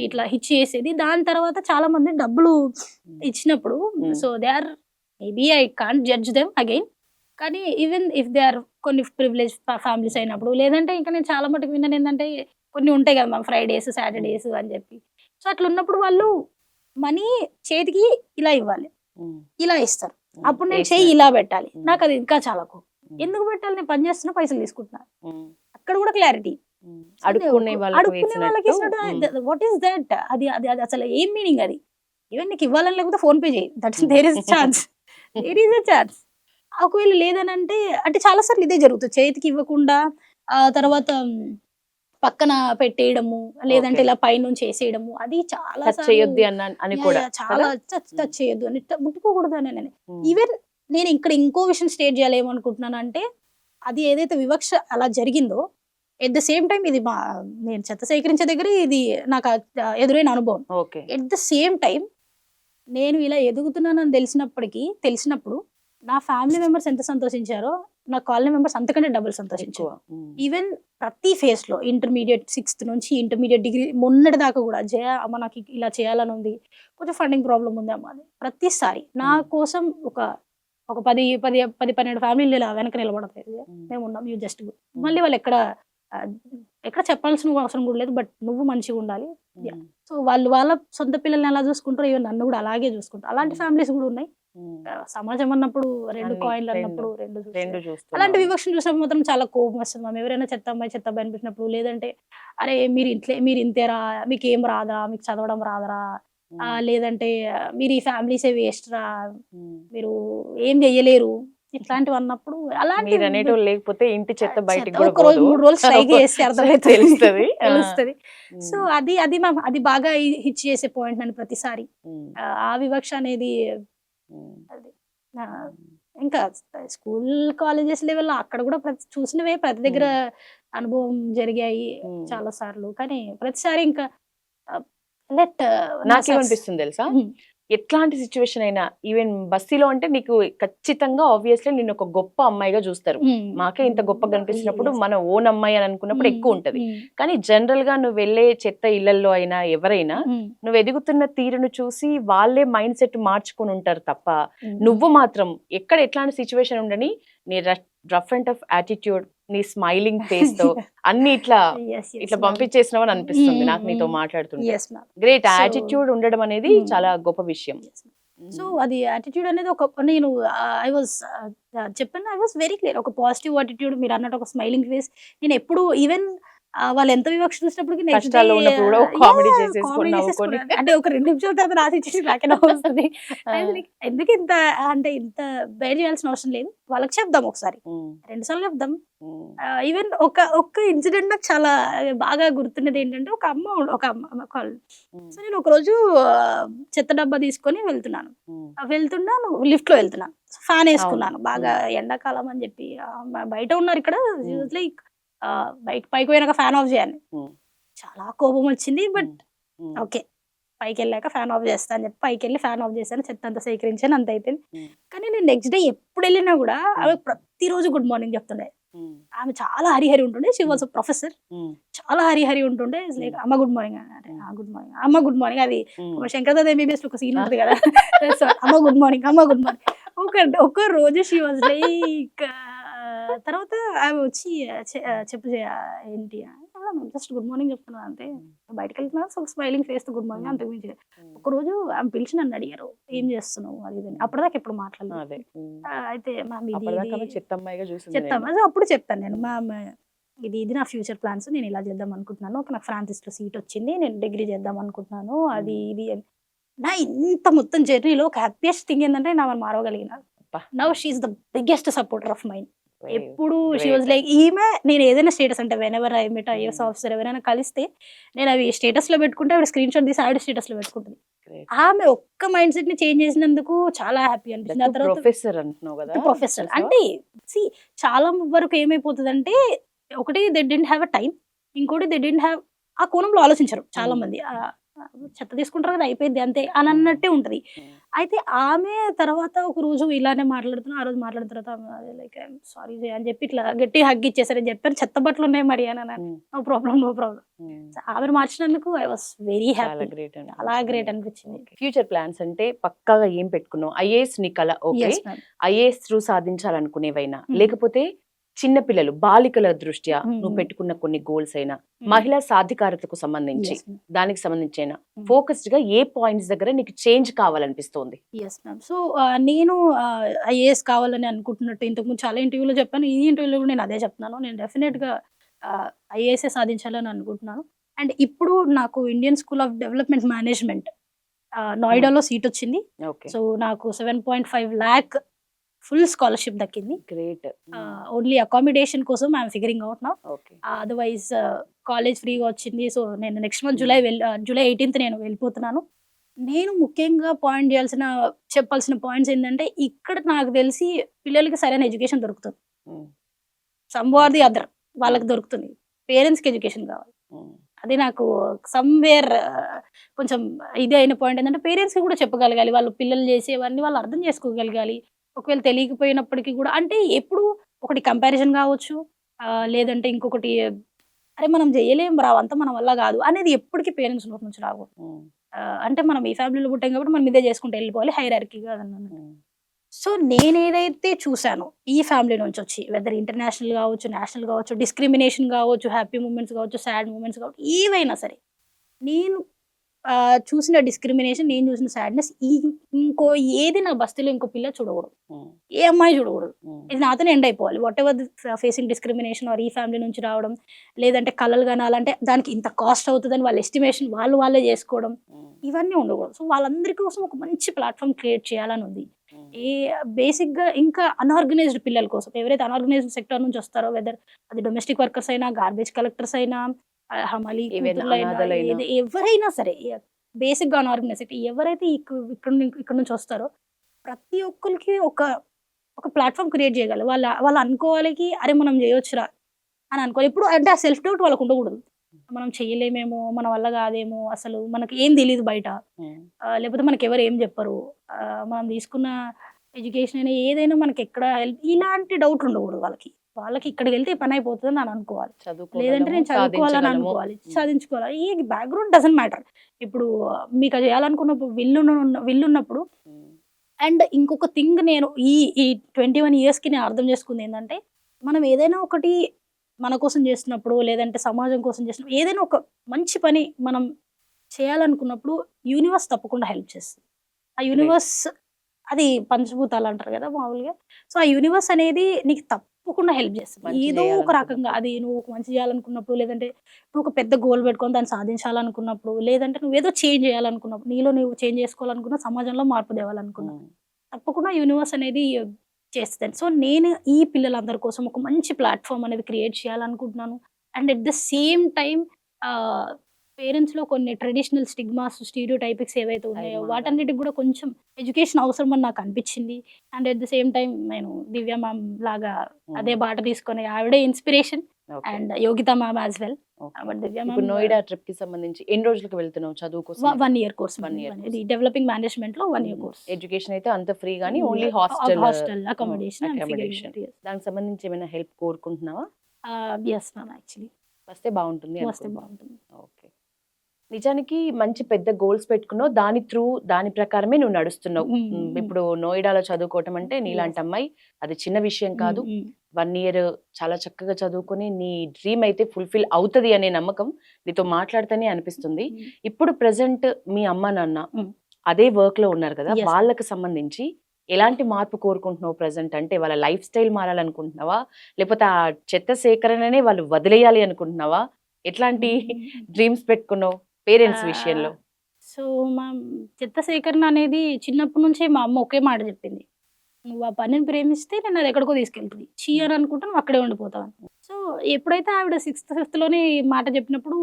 ఇట్లా హిట్ చేసేది. దాని తర్వాత చాలా మంది డబ్బులు ఇచ్చినప్పుడు so they or maybe I can't judge them again. కానీ ఈవెన్ ఇఫ్ దే ఆర్ కొన్ని ప్రివిలేజ్ ఫ్యామిలీస్ అయినప్పుడు లేదంటే ఇంకా నేను చాలా మటుకు విన్నాను ఏంటంటే కొన్ని ఉంటాయి కదా మ్యామ్ ఫ్రైడేస్ సాటర్డేస్ అని చెప్పి. సో అట్లా ఉన్నప్పుడు వాళ్ళు మనీ చేతికి ఇలా ఇవ్వాలి, ఇలా ఇస్తారు. అప్పుడు నేను చెయ్యి ఇలా పెట్టాలి. నాకు అది ఇంకా చాలా కోపం. ఎందుకు పెట్టాలి? నేను పని చేస్తున్నా, పైసలు తీసుకుంటున్నా. అక్కడ కూడా క్లారిటీ. అడుక్కునే వాళ్ళకి వాట్ ఈస్ దట్? అది అది అది అసలు ఏం మీనింగ్ అది? ఈవెన్ నీకు ఇవ్వాలని లేకపోతే ఫోన్ పే చేయి. That there is chance, there is a chance. ఒకవేళ లేదని అంటే చాలా సార్లు ఇదే జరుగుతుంది. చేతికి ఇవ్వకుండా తర్వాత పక్కన పెట్టేయడము, లేదంటే ఇలా పైనుంచి వేసేయడము, అది చాలా చాలా టచ్ చేయొద్దు అని, ముట్టుకోకూడదు అని. నేను ఈవెన్ నేను ఇక్కడ ఇంకో విషయం స్టేట్ చేయాలి ఏమనుకుంటున్నాను అంటే, అది ఏదైతే వివక్ష అలా జరిగిందో ఎట్ ద సేమ్ టైం ఇది నేను చెత్త సేకరించే దగ్గర ఇది నాకు ఎదురైన అనుభవం. ఎట్ ద సేమ్ టైం నేను ఇలా ఎదుగుతున్నానని తెలిసినప్పుడు నా ఫ్యామిలీ మెంబర్స్ ఎంత సంతోషించారో నా కాలనీ మెంబర్స్ అంతకంటే డబుల్ సంతోషించారు. ఈవెన్ ప్రతి ఫేజ్ లో ఇంటర్మీడియట్ 6th నుంచి ఇంటర్మీడియట్ డిగ్రీ మొన్నటి దాకా కూడా అమ్మ నాకు ఇలా చేయాలని ఉంది, కొంచెం ఫండింగ్ ప్రాబ్లం ఉంది అమ్మ అని ప్రతిసారి నా కోసం ఒక 10-12 ఫ్యామిలీలు ఇలా వెనక నిలబడతాయి. మేము ఉన్నాం, యూ జస్ట్ మళ్ళీ వాళ్ళు ఎక్కడ చెప్పాల్సిన అవసరం కూడా లేదు, బట్ నువ్వు మంచిగా ఉండాలి. సో వాళ్ళు వాళ్ళ సొంత పిల్లల్ని ఎలా చూసుకుంటారో ఈవెన్ నన్ను కూడా అలాగే చూసుకుంటారు. అలాంటి ఫ్యామిలీస్ కూడా ఉన్నాయి. సమాజం అన్నప్పుడు రెండు కాయిన్లు అన్నప్పుడు రెండు అలాంటి వివక్షను చూసినప్పుడు మాత్రం చాలా కోపం వస్తుంది. మేము ఎవరైనా చెత్త అమ్మాయి అనిపించినప్పుడు, లేదంటే అరే మీరు ఇంతేరా, మీకు ఏం రాదా, మీకు చదవడం రాదరా, లేదంటే మీరు ఈ ఫ్యామిలీసే వేస్ట్ రా, మీరు ఏం చెయ్యలేరు, ఇట్లాంటివి అన్నప్పుడు అలాంటి లేకపోతే ఇంటి చెత్త బయటకు 3 రోజులు స్ట్రైక్ చేస్తే తెలుస్తుంది. సో అది బాగా హిట్ చేసే పాయింట్ నన్ను ప్రతిసారి. ఆ వివక్ష అనేది అది ఇంకా స్కూల్ కాలేజెస్ లెవెల్లో అక్కడ కూడా చూసినవే ప్రతి దగ్గర అనుభవం జరిగాయి చాలా సార్లు. కానీ ప్రతిసారి ఇంకా నాకేమనిపిస్తుంది తెలుసా, ఎట్లాంటి సిచ్యువేషన్ అయినా ఈవెన్ బస్సీలో అంటే నీకు ఖచ్చితంగా ఆబ్వియస్లీ నిన్ను ఒక గొప్ప అమ్మాయిగా చూస్తారు. మాకే ఇంత గొప్పగా కనిపించినప్పుడు మన ఓన్ అమ్మాయి అని అనుకున్నప్పుడు ఎక్కువ ఉంటది. కానీ జనరల్ గా నువ్వు వెళ్ళే చెత్త ఇళ్లలో అయినా ఎవరైనా నువ్వు ఎదుగుతున్న తీరును చూసి వాళ్ళే మైండ్ సెట్ మార్చుకుని ఉంటారు తప్ప, నువ్వు మాత్రం ఎక్కడ ఎట్లాంటి సిచ్యువేషన్ ఉండని నీ రఫ్ అండ్ టఫ్ యాటిట్యూడ్, నీ స్మైలింగ్ ఫేస్ తో అన్ని ఇట్లా పంపించేసినావని అనిపిస్తుంది నాకు నీతో మాట్లాడుతుంటే. గ్రేట్ యాటిట్యూడ్ ఉండడం అనేది చాలా గొప్ప విషయం. సో అది యాటిట్యూడ్ అనేది నేను ఐ వాజ్ వెరీ క్లియర్, ఒక పాజిటివ్ యాటిట్యూడ్. మీరు అన్నట్టు ఒక స్మైలింగ్ ఫేస్. నేను ఎప్పుడు ఈవెన్ వాళ్ళు ఎంత వివక్ష చూసినప్పటికీ అంటే ఒక 2 నిమిషాల తర్వాత రాసి నాకే వస్తుంది. ఎందుకు ఇంత అంటే ఇంత బయట చేయాల్సిన అవసరం లేదు, వాళ్ళకి చెప్దాం, ఒకసారి 2 సార్లు చెప్దాం. ఈవెన్ ఒక ఇన్సిడెంట్ నాకు చాలా బాగా గుర్తున్నది ఏంటంటే, ఒక అమ్మ కాల్. సో నేను ఒక రోజు చెత్త డబ్బా తీసుకొని వెళ్తున్నాను, లిఫ్ట్ లో వెళ్తున్నాను, ఫ్యాన్ వేసుకున్నాను. బాగా ఎండాకాలం అని చెప్పి బయట ఉన్నారు ఇక్కడ, లైక్ పైకి పోయినాక ఫ్యాన్ ఆఫ్ చేయాలి. చాలా కోపం వచ్చింది, బట్ ఓకే పైకి వెళ్ళాక ఫ్యాన్ ఆఫ్ చేస్తా అని చెప్పి పైకి వెళ్ళి ఫ్యాన్ ఆఫ్ చేశాను, చెత్త అంతా సేకరించాను, అంత అయిపోయింది. కానీ నేను నెక్స్ట్ డే ఎప్పుడు వెళ్ళినా కూడా ఆమె ప్రతిరోజు గుడ్ మార్నింగ్ చెప్తుండే. ఆమె చాలా హరిహరి ఉంటుండే, షీ వాజ్ ప్రొఫెసర్, చాలా హరిహరి ఉంటుండే. లైక్ అమ్మ గుడ్ మార్నింగ్ అంటే గుడ్ మార్నింగ్, అమ్మ గుడ్ మార్నింగ్. అది శంకర్దాద్ MBBS ఒక సీన్ ఉంటుంది కదా, అమ్మ గుడ్ మార్నింగ్, అమ్మ గుడ్ మార్నింగ్. ఒక రోజు షీ వాజ్ లైక్, తర్వాత ఆమె వచ్చి చెప్పు ఏంటి జస్ట్ గుడ్ మార్నింగ్ చెప్తున్నాను అంతే, బయటకు వెళ్తున్నాను, సో స్మైలింగ్ ఫేస్ తో గుడ్ మార్నింగ్, అంతకు మించి. ఒక రోజు ఆమె పిలిచి నన్ను అడిగారు ఏం చేస్తున్నావు అది ఇది. అప్పటిదాకా ఎప్పుడు మాట్లాడలేదు. అయితే చెప్తామా, అప్పుడు చెప్పాను నేను, ఇది నా ఫ్యూచర్ ప్లాన్స్, నేను ఇలా చేద్దాం అనుకుంటున్నాను, నాకు ఫ్రాన్సిస్ లో సీట్ వచ్చింది, నేను డిగ్రీ చేద్దాం అనుకుంటున్నాను, అది ఇది అని. నా ఇంత మొత్తం జర్నీలో ఒక హ్యాపీయెస్ట్ థింగ్ ఏంటంటే నా మారవగలిగిన. Now she is the biggest supporter of mind. ఎప్పుడు షీ వాజ్ లైక్, ఈమె నేను ఏదైనా స్టేటస్ అంటే whenever I meet IAS officer ఎవరైనా కలిస్తే నేను అవి స్టేటస్ లో పెట్టుకుంటే ఆవిడ స్క్రీన్ షాట్ తీసి ఆవిడ స్టేటస్ లో పెట్టుకుంటుంది. ఆమె ఒక్క మైండ్ సెట్ ని చేంజ్ చేసినందుకు చాలా హ్యాపీ అనిపించింది. ప్రొఫెసర్ అంటే చాలా వరకు ఏమైపోతుంది అంటే, ఒకటి they didn't have a time, ఇంకోటి దే డిడ్ంట్ హ్యావ్ ఆ కోణంలో ఆలోచించరు చాలా మంది. చెత్త తీసుకుంటారు కదా అయిపోయింది అంతే అని అన్నట్టే ఉంటది. అయితే ఆమె తర్వాత ఒక రోజు ఇలానే మాట్లాడుతున్నా, ఆ రోజు మాట్లాడిన తర్వాత లైక్ సారీ అని చెప్పి ఇట్లా గట్టిగా హగ్ ఇచ్చేసారని చెప్పారు. చెత్త బట్టలు ఉన్నాయి మరి అని అన్నారు. No problem, no problem. ఆమెను మార్చినందుకు ఐ వాస్ వెరీ హ్యాపీ. చాలా గ్రేట్ అనిపించింది. ఫ్యూచర్ ప్లాన్స్ అంటే పక్కాగా ఏం పెట్టుకున్నావు? ఐఏఎస్ నీ కల, okay. Yes, ma'am. IAS through సాధించాలనుకునేవైనా, లేకపోతే చిన్న పిల్లలు బాలికల దృష్ట్యా నువ్వు పెట్టుకున్న కొన్ని గోల్స్ అయినా, మహిళా సాధికారతకు సంబంధించి Yes, ma'am. దానికి సంబంధించి అయినా ఫోకస్డ్ గా ఏ పాయింట్స్ దగ్గర నీకు చేంజ్ కావాలనిపిస్తుంది? Yes ma'am. సో నేను ఐఏఎస్ కావాలని అనుకుంటున్నట్టు ఇంతకుముందు చాలా ఇంటర్వ్యూలో చెప్పాను. ఈ ఇంటర్వ్యూలో కూడా నేను అదే చెప్తున్నాను. నేను డెఫినెట్గా ఐఏఎస్ఏ సాధించాలని అనుకుంటున్నాను. అండ్ ఇప్పుడు నాకు Indian school of development management నోయిడాలో సీట్ వచ్చింది. ఓకే, సో నాకు 7.5 lakh ఫుల్ స్కాలర్షిప్ దక్కింది. గ్రేట్. ఓన్లీ అకామిడేషన్ కోసం I'm figuring out now. Okay, otherwise college ఫ్రీగా వచ్చింది. సో నేను నెక్స్ట్ మంత్ జూలై 18th నేను వెళ్ళిపోతున్నాను. నేను ముఖ్యంగా చెప్పాల్సిన పాయింట్స్ ఏంటంటే, ఇక్కడ నాకు తెలిసి పిల్లలకి సరైన ఎడ్యుకేషన్ దొరుకుతుంది. సమ్ ఆర్ ది అదర్ వాళ్ళకి దొరుకుతుంది. పేరెంట్స్కి ఎడ్యుకేషన్ కావాలి. అది నాకు సమ్వేర్ కొంచెం ఇది అయిన పాయింట్ ఏంటంటే, పేరెంట్స్కి కూడా చెప్పగలగాలి. వాళ్ళు పిల్లలు చేసేవన్నీ వాళ్ళు అర్థం చేసుకోగలగాలి. ఒకవేళ తెలియకపోయినప్పటికీ కూడా, అంటే ఎప్పుడు ఒకటి కంపారిజన్ కావచ్చు, లేదంటే ఇంకొకటి అరే మనం చేయలేం రా అంతా మన వల్ల కాదు అనేది ఎప్పటికీ పేరెంట్స్ నుంచి రావు. అంటే మనం ఈ ఫ్యామిలీలో పుట్టాం కాబట్టి మనం ఇదే చేసుకుంటూ వెళ్ళిపోవాలి, హైరార్కీగా అన్నాను. సో నేనేదైతే చూశానో ఈ ఫ్యామిలీ నుంచి వచ్చి, వెదర్ ఇంటర్నేషనల్ కావచ్చు, నేషనల్ కావచ్చు, డిస్క్రిమినేషన్ కావచ్చు, హ్యాపీ మూమెంట్స్ కావచ్చు, సాడ్ మూమెంట్స్ కావచ్చు, ఏవైనా సరే నేను చూసిన డిస్క్రిమినేషన్, నేను చూసిన సాడ్నెస్ ఇంకో ఏది నా బస్తీలో ఇంకో పిల్ల చూడకూడదు, ఏ అమ్మాయి చూడకూడదు. ఇది నాతోనే ఎండ్ అయిపోవాలి. Whatever facing discrimination or ఈ ఫ్యామిలీ నుంచి రావడం, లేదంటే కళలు కనాలంటే దానికి ఇంత కాస్ట్ అవుతుందని వాళ్ళ ఎస్టిమేషన్ వాళ్ళే చేసుకోవడం, ఇవన్నీ ఉండకూడదు. సో వాళ్ళందరి కోసం ఒక మంచి ప్లాట్ఫామ్ క్రియేట్ చేయాలని ఉంది. బేసిక్గా ఇంకా అన్ఆర్గనైజ్డ్ పిల్లల కోసం, ఎవరైతే అన్ఆర్గనైజ్డ్ సెక్టర్ నుంచి వస్తారో, వెదర్ అది డొమెస్టిక్ వర్కర్స్ అయినా, గార్బేజ్ కలెక్టర్స్ అయినా, హమాలి ఎవరైనా సరే, బేసిక్ గా అన్ఆర్గనైజ్డ్ ఎవరైతే ఇక్కడ నుంచి వస్తారో ప్రతి ఒక్కరికి ఒక ప్లాట్ఫామ్ క్రియేట్ చేయగలరు. వాళ్ళు అనుకోవాలి అరే మనం చేయొచ్చురా అని అనుకోవాలి. ఇప్పుడు అంటే ఆ సెల్ఫ్ డౌట్ వాళ్ళకు ఉండకూడదు. మనం చేయలేమేమో, మన వల్ల కాదేమో, అసలు మనకి ఏం తెలియదు బయట, లేకపోతే మనకి ఎవరు ఏం చెప్పరు, మనం తీసుకున్న ఎడ్యుకేషన్ అయినా ఏదైనా మనకి ఎక్కడ ఇలాంటి డౌట్ ఉండకూడదు వాళ్ళకి ఇక్కడికి వెళ్తే పని అయిపోతుంది అని అనుకోవాలి. లేదంటే నేను చదువుకోవాలని అనుకోవాలి, సాధించుకోవాలి. ఈ బ్యాక్గ్రౌండ్ డజంట్ మ్యాటర్. ఇప్పుడు మీకు అది చేయాలనుకున్నప్పుడు విల్లున్నప్పుడు. అండ్ ఇంకొక థింగ్ నేను ఈ 21 yearsకి నేను అర్థం చేసుకుంది ఏంటంటే, మనం ఏదైనా ఒకటి మన కోసం చేస్తున్నప్పుడు, లేదంటే సమాజం కోసం చేసినప్పుడు, ఏదైనా ఒక మంచి పని మనం చేయాలనుకున్నప్పుడు యూనివర్స్ తప్పకుండా హెల్ప్ చేస్తుంది. ఆ యూనివర్స్ అది పంచభూతాలు అంటారు కదా మామూలుగా. సో ఆ యూనివర్స్ అనేది నీకు తప్పకుండా హెల్ప్ చేస్తుంది ఏదో ఒక రకంగా. అది నువ్వు మంచి చేయాలనుకున్నప్పుడు, లేదంటే నువ్వు ఒక పెద్ద గోల్ పెట్టుకొని దాన్ని సాధించాలనుకున్నప్పుడు, లేదంటే నువ్వు ఏదో చేంజ్ చేయాలనుకున్నప్పుడు, నీలో నువ్వు చేంజ్ చేసుకోవాలనుకున్న, సమాజంలో మార్పు తేవాలనుకున్నా, తప్పకుండా యూనివర్స్ అనేది చేస్తుంది. సో నేను ఈ పిల్లలందరి కోసం ఒక మంచి ప్లాట్ఫామ్ అనేది క్రియేట్ చేయాలనుకుంటున్నాను. And at the same time పేరెంట్స్లో కొన్ని ట్రెడిషనల్ స్టిగ్మాస్, స్టీరియోటైపిక్స్ ఏవైతే ఉన్నాయో వాటన్నిటికి కూడా కొంచెం ఎడ్యుకేషన్ అవసరం అని నాకు అనిపించింది. And at the same time నేను దివ్య మ్యామ్ లాగా అదే బాట తీసుకొని, ఆవిడే inspiration, and Yogita ma'am as well. Divya ma'am Noida trip కి సంబంధించి ఎన్ని రోజులకు వెళ్తున్నావు చదువు కోసం? 1 year కోర్స్. ఇది డెవలపింగ్ మేనేజ్మెంట్ లో 1 year కోర్స్. ఎడ్యుకేషన్ అయితే అంత ఫ్రీ గానీ ఓన్లీ హాస్టల్ అకామిడేషన్. దానికి సంబంధించి ఏమైనా హెల్ప్ కోరుకుంటున్నావా? ఎస్ మ్యామ్, యాక్చువల్లీ వస్తే బాగుంటుంది. ఓకే, నిజానికి మంచి పెద్ద గోల్స్ పెట్టుకున్నావు, దాని ప్రకారమే నువ్వు నడుస్తున్నావు. ఇప్పుడు నోయిడాలో చదువుకోవటం అంటే నీలాంటి అమ్మాయి అది చిన్న విషయం కాదు. 1 year చాలా చక్కగా చదువుకొని నీ డ్రీమ్ అయితే ఫుల్ఫిల్ అవుతుంది అనే నమ్మకం నీతో మాట్లాడితేనే అనిపిస్తుంది. ఇప్పుడు ప్రెసెంట్ మీ అమ్మ నాన్న అదే వర్క్ లో ఉన్నారు కదా, వాళ్ళకి సంబంధించి ఎలాంటి మార్పు కోరుకుంటున్నావు ప్రెసెంట్? అంటే వాళ్ళ లైఫ్ స్టైల్ మారాలనుకుంటున్నావా, లేకపోతే ఆ చెత్త సేకరణనే వాళ్ళు వదిలేయాలి అనుకుంటున్నావా? ఎట్లాంటి డ్రీమ్స్ పెట్టుకున్నావు పేరెంట్స్ విషయంలో? సో మా చెత్త సేకరణ అనేది చిన్నప్పటి నుంచి మా అమ్మ ఒకే మాట చెప్పింది, నువ్వు ఆ పనిని ప్రేమిస్తే నేను అది ఎక్కడికో తీసుకెళ్తుంది, చీయని అనుకుంటా నువ్వు అక్కడే ఉండిపోతావు. సో ఎప్పుడైతే ఆవిడ 6th 5th లోనే మాట చెప్పినప్పుడు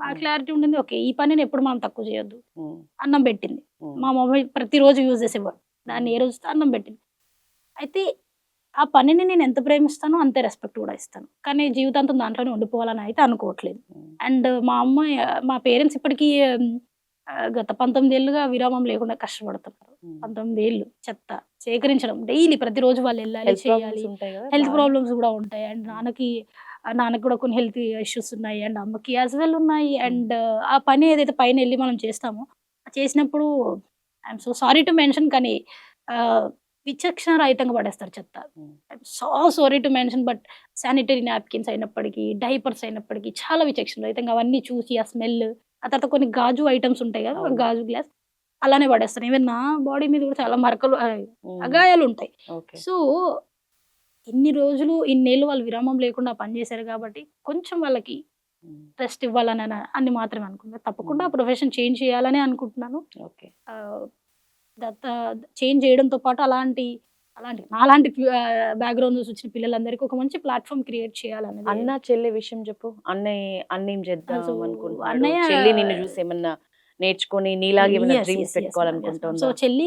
ఆ క్లారిటీ ఉండింది, ఓకే ఈ పనిని ఎప్పుడు మనం తక్కువ చేయొద్దు. అన్నం పెట్టింది, మా మమ్మీ ప్రతిరోజు యూజ్ చేసేవాడు దాన్ని, ఏ రోజు అన్నం పెట్టింది. అయితే ఆ పనిని నేను ఎంత ప్రేమిస్తానో అంతే రెస్పెక్ట్ కూడా ఇస్తాను, కానీ జీవితాంతం దాంట్లోనే ఉండిపోవాలని అయితే అనుకోవట్లేదు. అండ్ మా పేరెంట్స్ ఇప్పటికీ గత 19 ఏళ్ళుగా విరామం లేకుండా కష్టపడుతున్నారు. 19 ఏళ్ళు చెత్త సేకరించడం డైలీ ప్రతిరోజు వాళ్ళు వెళ్ళాలి, చేయాలి. హెల్త్ ప్రాబ్లమ్స్ కూడా ఉంటాయి. అండ్ నాన్నకి కూడా కొన్ని హెల్త్ ఇష్యూస్ ఉన్నాయి. అండ్ అమ్మకి యాజ్ వెల్ ఉన్నాయి. అండ్ ఆ పని ఏదైతే పైన వెళ్ళి మనం చేస్తామో చేసినప్పుడు I'm so sorry to mention, కానీ విచక్షణ రహితంగా పడేస్తారు చెత్త. I'm so sorry to mention, but sanitary napkins అయినప్పటికీ, డైపర్స్ అయినప్పటికీ చాలా విచక్షణ రహితంగా అవన్నీ చూసి ఆ స్మెల్, ఆ తర్వాత కొన్ని గాజు ఐటమ్స్ ఉంటాయి కదా, అవును. గాజు గ్లాస్ అలానే పడేస్తాను. ఈవెన్ నా బాడీ మీద కూడా చాలా మరకలు, అగాయాలు ఉంటాయి. సో ఇన్ని రోజులు ఇన్నేళ్ళు వాళ్ళు విరామం లేకుండా పనిచేశారు కాబట్టి కొంచెం వాళ్ళకి రెస్ట్ ఇవ్వాలని అని మాత్రమే అనుకున్నాను. తప్పకుండా ప్రొఫెషన్ చేంజ్ చేయాలని అనుకుంటున్నాను. చేంజ్ చేయడంతో పాటు అలాంటి నాలాంటి బ్యాక్గ్రౌండ్ నుంచి వచ్చిన పిల్లలందరికీ ఒక మంచి ప్లాట్ఫామ్ క్రియేట్ చేయాలనేది. అన్న చెల్లె విషయం చెప్పు. అన్న ఏం చేద్దాం సో అనుకుంటున్నాడు? అన్నయ్య చెల్లి నిన్ను చూసి ఏమన్నా నేర్చుకొని నీలాగే ఏమైనా Yes, డ్రీమ్స్ yes, yes, పెట్టుకోవాలనుకుంటుందా? సో చెల్లి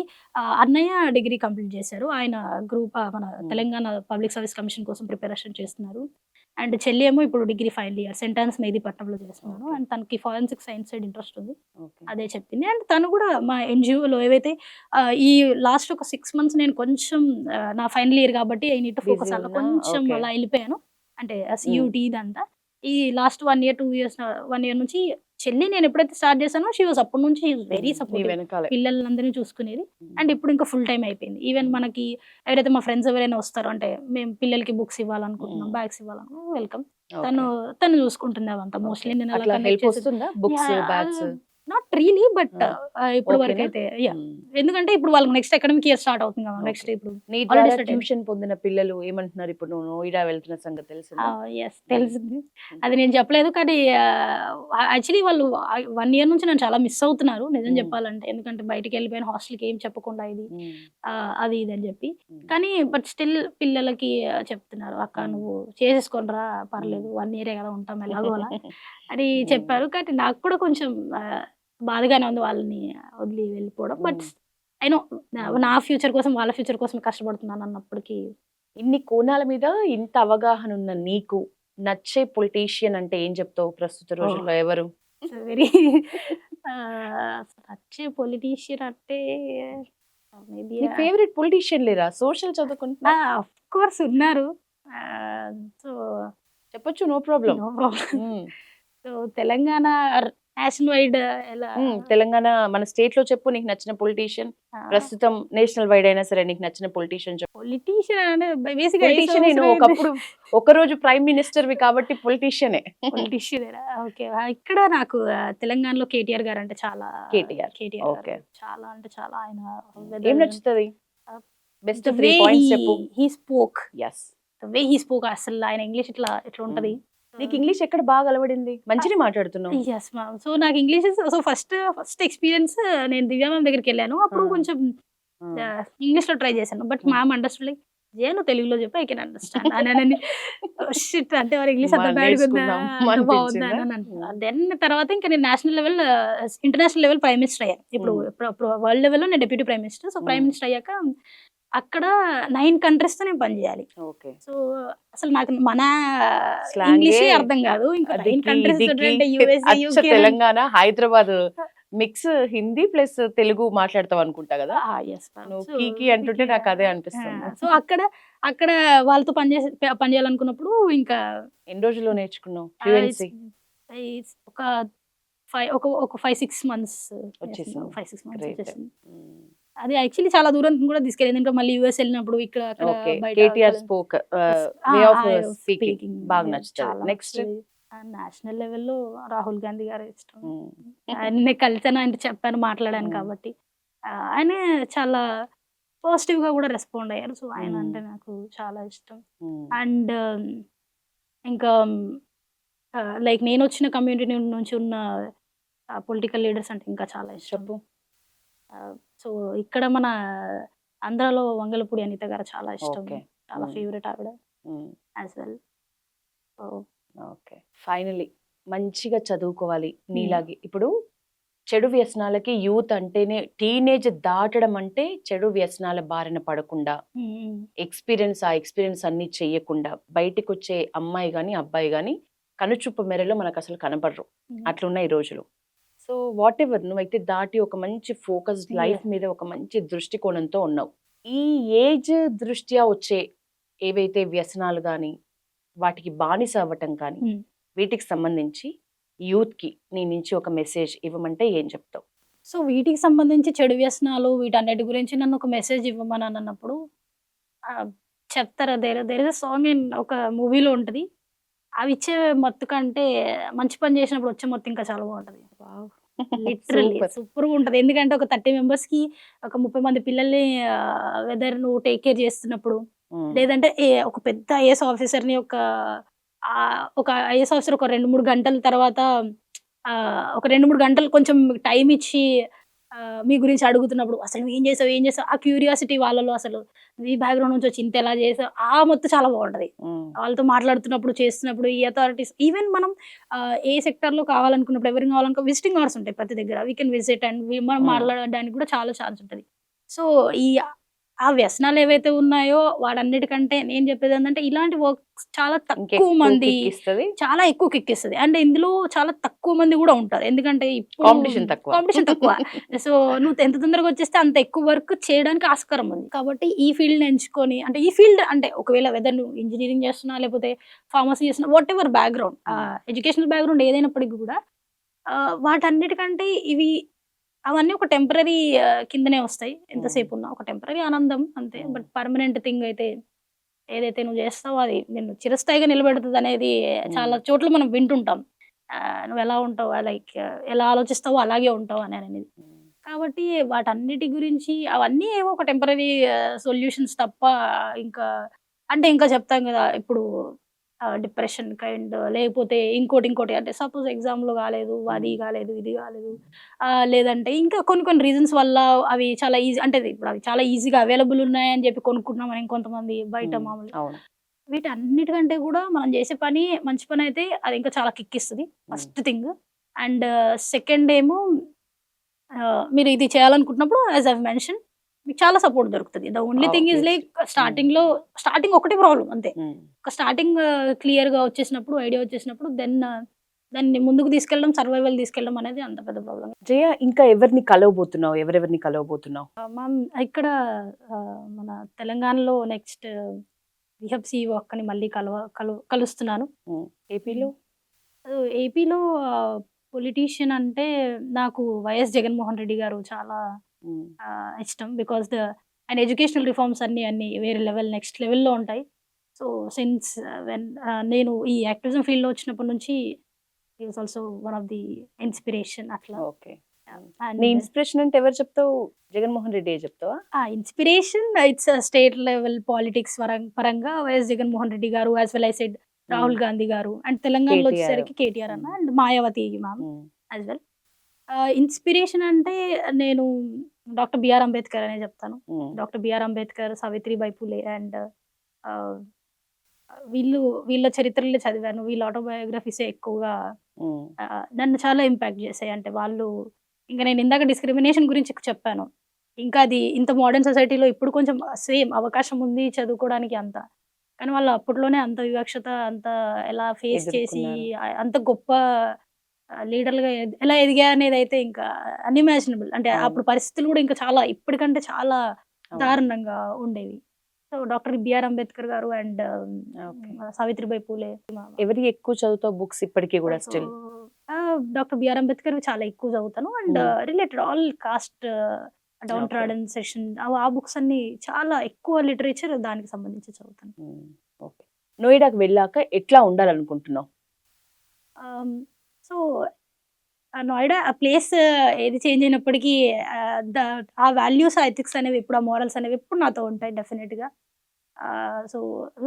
అన్నయ్య డిగ్రీ కంప్లీట్ చేశారు. ఆయన గ్రూప్ మన తెలంగాణ పబ్లిక్ సర్వీస్ కమిషన్ కోసం ప్రిపరేషన్ చేస్తున్నారు. అండ్ చెల్లి ఏమో ఇప్పుడు డిగ్రీ ఫైనల్ ఇయర్ సెంటాన్స్ మెహదీపట్నంలో చేస్తున్నాను. Okay. అండ్ తనకి ఫారెన్సిక్ సైన్స్ సైడ్ ఇంట్రెస్ట్ ఉంది, Okay. అదే చెప్పింది. అండ్ తను కూడా మా ఎన్జిఓలో ఏవైతే ఈ లాస్ట్ ఒక 6 months నేను కొంచెం నా ఫైనల్ ఇయర్ కాబట్టి I need to focus Busy అలా ఉన్నా? కొంచెం Okay. అలా వెళ్ళిపోయాను. అంటే సియూటీ ఇదంతా ఈ లాస్ట్ 1 year 2 years 1 year నుంచి చెల్లి నేను ఎప్పుడైతే స్టార్ట్ చేశానో షీ వాజ్ అప్పటి నుంచి వెరీ నీ సపోర్టివ్, వెనకాలే. పిల్లలందరినీ చూసుకునేది. అండ్ ఇప్పుడు ఇంకా ఫుల్ టైం అయిపోయింది. ఈవెన్ మనకి ఎవరైతే మా ఫ్రెండ్స్ ఎవరైనా వస్తారో, అంటే మేము పిల్లలకి బుక్స్ ఇవ్వాలనుకుంటున్నాం, బ్యాగ్స్ ఇవ్వాలనుకుంటున్నాం, వెల్కమ్. తను చూసుకుంటుంది అవంతా. మోస్ట్లీ నేను అలా అట్లా connect హెల్ప్ చేసేది. వస్తుందా? Books, bags? Not really, but ఇప్పుడు వరకు ఓకేనా? అయితే ఎందుకంటే ఇప్పుడు వాళ్ళకి నెక్స్ట్ అకాడమిక్ ఇయర్ స్టార్ట్ అవుతుంది కదా. నెక్స్ట్ ఇప్పుడు నీ already ద్వారా started. ట్యూషన్ పొందిన పిల్లలు ఏమంటున్నారు? ఇప్పుడు నువ్వు నోయిడా వెళ్తున్న సంగతి తెలిసిందా? ఎస్ తెలిసింది. అది నేను చెప్పలేదు, కానీ యాక్చువల్లీ వాళ్ళు 1 year నుంచి నన్ను చాలా మిస్ అవుతున్నారు నిజం చెప్పాలంటే. ఎందుకంటే బయటికి వెళ్ళిపోయిన హాస్టల్కి ఏం చెప్పకుండా ఇది అది ఇది అని చెప్పి. కానీ బట్ స్టిల్ పిల్లలకి చెప్తున్నారు, అక్క నువ్వు చేసేసుకోనరా పర్లేదు, 1 year కదా ఉంటాం ఎలాగో అలా అని చెప్పారు. కానీ నాకు కూడా కొంచెం బాధగానే ఉంది వాళ్ళని వదిలి వెళ్ళిపోవడం. బట్ అయినో నా ఫ్యూచర్ కోసం వాళ్ళ ఫ్యూచర్ కోసం కష్టపడుతున్నాను అన్నప్పటికీ. ఇన్ని కోణాల మీద ఇంత అవగాహన ఉన్న నీకు నచ్చే పొలిటీషియన్ అంటే ఏం చెప్తావు ప్రస్తుత రోజుల్లో? ఎవరు? వెరీ నచ్చే పొలిటీషియన్ అంటే మేబీ నీ ఫేవరెట్ పొలిటీషియన్ లేరా? సోషల్ చదువుకుంటున్నా? ఆఫ్ కోర్స్ ఉన్నారు. సో చెప్పొచ్చు, no problem. No problem. So Telangana national wide ఎలా తెలంగాణ మన స్టేట్ లో చెప్పు నీకు నచ్చిన పొలిటీషియన్. ప్రస్తుతం నేషనల్ వైడ్ అయినా సరే నీకు నచ్చిన పొలిటీషియన్ చెప్పు. పొలిటీషియన్ అంటే బేసిక్ పొలిటీషియన్ నువ్వు ఒకప్పుడు ఒకరోజు ప్రైమ్ మినిస్టర్ వి కాబట్టి పొలిటీషియనే. Politician okay. ఇక్కడ నాకు తెలంగాణలో కేటీఆర్ గారు అంటే చాలా కేటీఆర్. కేటీఆర్ Okay. చాలా అంటే చాలా ఆయన ఏం నచ్చుతుంది? బెస్ట్ the 3 way పాయింట్స్ చెప్పు. he spoke, yes. the way he spoke, అసలు ఆయన ఇంగ్లీష్ ఇట్లా ఉంటది. నీకు ఇంగ్లీష్ ఎక్కడ బాగా అలవడింది? మంచిగా మాట్లాడుతున్నావు. Yes ma'am. సో నాకు ఇంగ్లీష్ సో ఫస్ట్ ఎక్స్పీరియన్స్ నేను దివ్యా మ్యామ్ దగ్గరికి వెళ్ళాను. అప్పుడు కొంచెం ఇంగ్లీష్ లో ట్రై చేశాను. బట్ మ్యామ్ అండర్స్టాండ్ లైక్ నువ్వు తెలుగులో చెప్పి ఐ కెన్ అండర్స్టాండ్ అని షిట్ అంటే వారు ఇంగ్లీష్ అంత బ్యాడ్ బాగుందా అని అంటున్నారు. దెన్ తర్వాత ఇంకా నేను national level international level prime minister అయ్యాను. ఇప్పుడు వరల్డ్ లెవెల్లో నేను deputy prime minister. So prime minister అయ్యాక అక్కడ 9 countries తో నేను పనిచేయాలి. సో అసలు నాకు మన ఇంగ్లీష్ అర్థం కాదు, ఇంకా 9 countries అంటే USA, UK, Telangana, Hyderabad mix Hindi plus Telugu మాట్లాడతావు అనుకుంటా కదా. నువ్వు కీకి అంటుంటే నాకు అదే అనిపిస్తుంది. సో అక్కడ వాళ్ళతో పనిచేయాలనుకున్నప్పుడు ఇంకా ఎన్ని రోజుల్లో నేర్చుకున్నావు ఫ్లూయెన్సీ? ఒక 5-6 months వచ్చేసింది. 5-6 months వచ్చేసింది. అది యాక్చువల్లీ చాలా దూరం కూడా తీసుకెళ్ళింది. ఇంకా మళ్ళీ యూఎస్ వెళ్ళినప్పుడు ఇక్కడ KTR spoke way of speaking బాగా నచ్చుతుంది. నెక్స్ట్ నేషనల్ లెవెల్లో రాహుల్ గాంధీ గారు ఇష్టం. ఆయన కలిసాను, ఆయన చెప్పాను, మాట్లాడాను కాబట్టి ఆయన చాలా పాజిటివ్ గా కూడా రెస్పాండ్ అయ్యారు. సో ఆయన అంటే నాకు చాలా ఇష్టం. అండ్ ఇంకా లైక్ నేను వచ్చిన కమ్యూనిటీ నుంచి ఉన్న పొలిటికల్ లీడర్స్ అంటే ఇంకా చాలా ఇష్టం. సో ఇక్కడ మన ఆంధ్రాలో వంగలపూడి అనిత గారు చాలా ఇష్టం, చాలా ఫేవరెట్ ఆవిడ యాజ్ వెల్. ఓకే, ఫైనలీ మంచిగా చదువుకోవాలి నీలాగే. ఇప్పుడు చెడు వ్యసనాలకి యూత్ అంటేనే, టీనేజ్ దాటడం అంటే చెడు వ్యసనాల బారిన పడకుండా ఆ ఎక్స్పీరియన్స్ అన్ని చెయ్యకుండా బయటకు వచ్చే అమ్మాయి గాని అబ్బాయి గాని కనుచూపు మేరలో మనకు అసలు కనపడరు. అట్లున్న ఈ రోజులు. సో సో వాట్ ఎవర్ నువ్వైతే దాటి ఒక మంచి ఫోకస్డ్ Yeah. లైఫ్ మీద ఒక మంచి దృష్టికోణంతో ఉన్నావు. ఈ ఏజ్ దృష్ట్యా వచ్చే ఏవైతే వ్యసనాలు కానీ వాటికి బానిస అవ్వటం కానీ Hmm. వీటికి సంబంధించి యూత్కి నీ నుంచి ఒక మెసేజ్ ఇవ్వమంటే ఏం చెప్తావు? సో వీటికి సంబంధించి చెడు వ్యసనాలు వీటన్నిటి గురించి నన్ను ఒక మెసేజ్ ఇవ్వమని అన్నప్పుడు చెప్తారా దేర్ ఇస్ సాంగ్ ఇన్ ఒక మూవీలో ఉంటుంది. అవి ఇచ్చే మత్తు కంటే మంచి పని చేసినప్పుడు వచ్చే మత్తు ఇంకా చాలా బాగుంటది. Literally Super. సూపర్ గా ఉంటది. ఎందుకంటే ఒక 30 మెంబర్స్ కి ఒక 30 మంది పిల్లల్ని వెదర్ నువ్వు టేక్ కేర్ చేస్తున్నప్పుడు, లేదంటే ఒక పెద్ద ఐఏఎస్ ఆఫీసర్ ని ఒక ఐఏఎస్ ఆఫీసర్ ఒక 2-3 గంటల తర్వాత ఒక 2-3 గంటలు కొంచెం టైం ఇచ్చి మీ గురించి అడుగుతున్నప్పుడు అసలు నువ్వు ఏం చేసావు ఆ క్యూరియాసిటీ వాళ్ళలో, అసలు నీ బ్యాక్గ్రౌండ్ నుంచి వచ్చి ఇంత ఎలా చేసావు ఆ మొత్తం చాలా బాగుంటది. వాళ్ళతో మాట్లాడుతున్నప్పుడు చేస్తున్నప్పుడు ఈ అథారిటీస్ ఈవెన్ మనం ఏ సెక్టర్ లో కావాలనుకున్నప్పుడు ఎవరికి కావాలనుకో విజిటింగ్ అవర్స్ ఉంటాయి ప్రతి దగ్గర. వీ కెన్ విజిట్ అండ్ మనం మాట్లాడడానికి కూడా చాలా ఛాన్స్ ఉంటుంది. సో ఆ వ్యసనాలు ఏవైతే ఉన్నాయో వాటన్నిటికంటే నేను చెప్పేది ఏంటంటే ఇలాంటి వర్క్స్ చాలా తక్కువ మంది చాలా ఎక్కువ కిక్కిస్తుంది. అండ్ ఇందులో చాలా తక్కువ మంది కూడా ఉంటారు. ఎందుకంటే ఇప్పుడు కాంపిటీషన్ తక్కువ. సో నువ్వు ఎంత తొందరగా వచ్చేస్తే అంత ఎక్కువ వర్క్ చేయడానికి ఆస్కారం ఉంది. కాబట్టి ఈ ఫీల్డ్ ఎంచుకొని, అంటే ఈ ఫీల్డ్ అంటే ఒకవేళ వెదర్ నువ్వు ఇంజనీరింగ్ చేస్తున్నా లేకపోతే ఫార్మసీ చేస్తున్నా, what ever background, educational background ఏదైనప్పటికీ కూడా వాటన్నిటికంటే అవన్నీ ఒక టెంపరరీ కిందనే వస్తాయి. ఎంతసేపు ఉన్నా ఒక టెంపరరీ ఆనందం అంతే. బట్ పర్మనెంట్ థింగ్ అయితే ఏదైతే నువ్వు చేస్తావో అది నేను చిరస్థాయిగా నిలబెడుతుంది అనేది చాలా చోట్ల మనం వింటుంటాం. నువ్వు ఎలా ఉంటావు, లైక్ ఎలా ఆలోచిస్తావో అలాగే ఉంటావు అని అనేది. కాబట్టి వాటన్నిటి గురించి అవన్నీ ఏవో ఒక టెంపరరీ సొల్యూషన్స్ తప్ప ఇంకా చెప్తాం కదా ఇప్పుడు డిప్రెషన్ కైండ్, లేకపోతే ఇంకోటి అంటే సపోజ్ ఎగ్జామ్లో కాలేదు, అది కాలేదు, ఇది కాలేదు, లేదంటే ఇంకా కొన్ని రీజన్స్ వల్ల అవి చాలా ఈజీ, అంటే ఇప్పుడు అవి చాలా ఈజీగా అవైలబుల్ ఉన్నాయని చెప్పి కొనుక్కుంటున్నామని ఇంకొంతమంది బయట మామూలు. వీటన్నిటికంటే కూడా మనం చేసే పని మంచి పని అయితే అది ఇంకా చాలా కిక్కిస్తుంది ఫస్ట్ థింగ్. అండ్ సెకండ్ ఏమో మీరు ఇది చేయాలనుకుంటున్నప్పుడు యాజ్ ఐ మెన్షన్ మీకు చాలా సపోర్ట్ దొరుకుతుంది. The only thing is like starting ఒకటే ప్రాబ్లం అంతే. ఒక స్టార్టింగ్ క్లియర్ గా వచ్చేసినప్పుడు, ఐడియా వచ్చేసినప్పుడు దాన్ని ముందుకు తీసుకెళ్ళడం, సర్వైవల్ తీసుకెళ్ళడం అనేది అంత పెద్ద ప్రాబ్లం. జయ, ఇంకా ఎవరిని కలవబోతున్నావు? ఎవరెవరిని కలవబోతున్నావు? మ్యామ్ ఇక్కడ మన తెలంగాణలో నెక్స్ట్ విహబ్ సిఇఓ అక్కని మళ్ళీ కలుస్తున్నాను. ఏపీలో పొలిటీషియన్ అంటే నాకు వైఎస్ జగన్మోహన్ రెడ్డి గారు చాలా ఇష్టం. బికాస్ ఆయన ఎడ్యుకేషనల్ రిఫార్మ్స్ అన్ని వేరే లెవెల్, నెక్స్ట్ లెవెల్లో ఉంటాయి. సో సిన్స్ నేను ఈ యాక్టివిజం ఫీల్డ్లో వచ్చినప్పటి నుంచి he was also one of the inspiration అట్లా. ఓకే. నీ ఇన్స్పిరేషన్ అంటే ఎవరు చెప్తావు? జగన్మోహన్ రెడ్డి చెప్తావా? Inspiration it's state level politics పరంగా వైఎస్ జగన్మోహన్ రెడ్డి గారు, as well I said Rahul Gandhi గారు, అండ్ తెలంగాణలో వచ్చేసరికి కేటీఆర్ అన్న and Mayawati ma'am as well. Inspiration అంటే నేను డాక్టర్ బిఆర్ అంబేద్కర్ అనే చెప్తాను. Doctor BR Ambedkar, Savitribai Phule and వీళ్ళ చరిత్రలే చదివాను. వీళ్ళ ఆటోబయోగ్రఫీసే ఎక్కువగా నన్ను చాలా ఇంపాక్ట్ చేశాయి. అంటే వాళ్ళు ఇంకా నేను ఇందాక డిస్క్రిమినేషన్ గురించి చెప్పాను. ఇంకా అది ఇంత మోడర్న్ సొసైటీలో ఇప్పుడు కొంచెం సేమ్ అవకాశం ఉంది చదువుకోవడానికి అంత, కానీ వాళ్ళు అప్పట్లోనే అంత వివక్షత అంత ఎలా ఫేస్ చేసి అంత గొప్ప లీడర్లుగా ఎలా ఎదిగా అనేది అయితే ఇంకా అన్ఇమాజినబుల్. అంటే అప్పుడు పరిస్థితులు కూడా ఇంకా చాలా ఇప్పటికంటే చాలా దారుణంగా ఉండేవి. సో డాక్టర్ బిఆర్ అంబేద్కర్ గారు అండ్ సావిత్రిబాయి పూలే. ఎవరికి ఎక్కువ చదువుతావు బుక్స్ ఇప్పటికీ కూడా? స్టిల్ డాక్టర్ బిఆర్ అంబేద్కర్ చాలా ఎక్కువ చదువుతాను. And related all cost down trodden session ఆ బుక్స్ అన్ని చాలా ఎక్కువ లిటరేచర్ దానికి సంబంధించి చదువుతాను. ఓకే. నోయిడాకి వెళ్ళాక ఎట్లా ఉండాలనుకుంటున్నావు? సో నోయిడా ఆ ప్లేస్ ఏది చేంజ్ అయినప్పటికీ ఆ వాల్యూస్, ఆ ఎథిక్స్ అనేవి ఎప్పుడు, ఆ మోరల్స్ అనేవి ఎప్పుడు నాతో ఉంటాయి డెఫినెట్గా. సో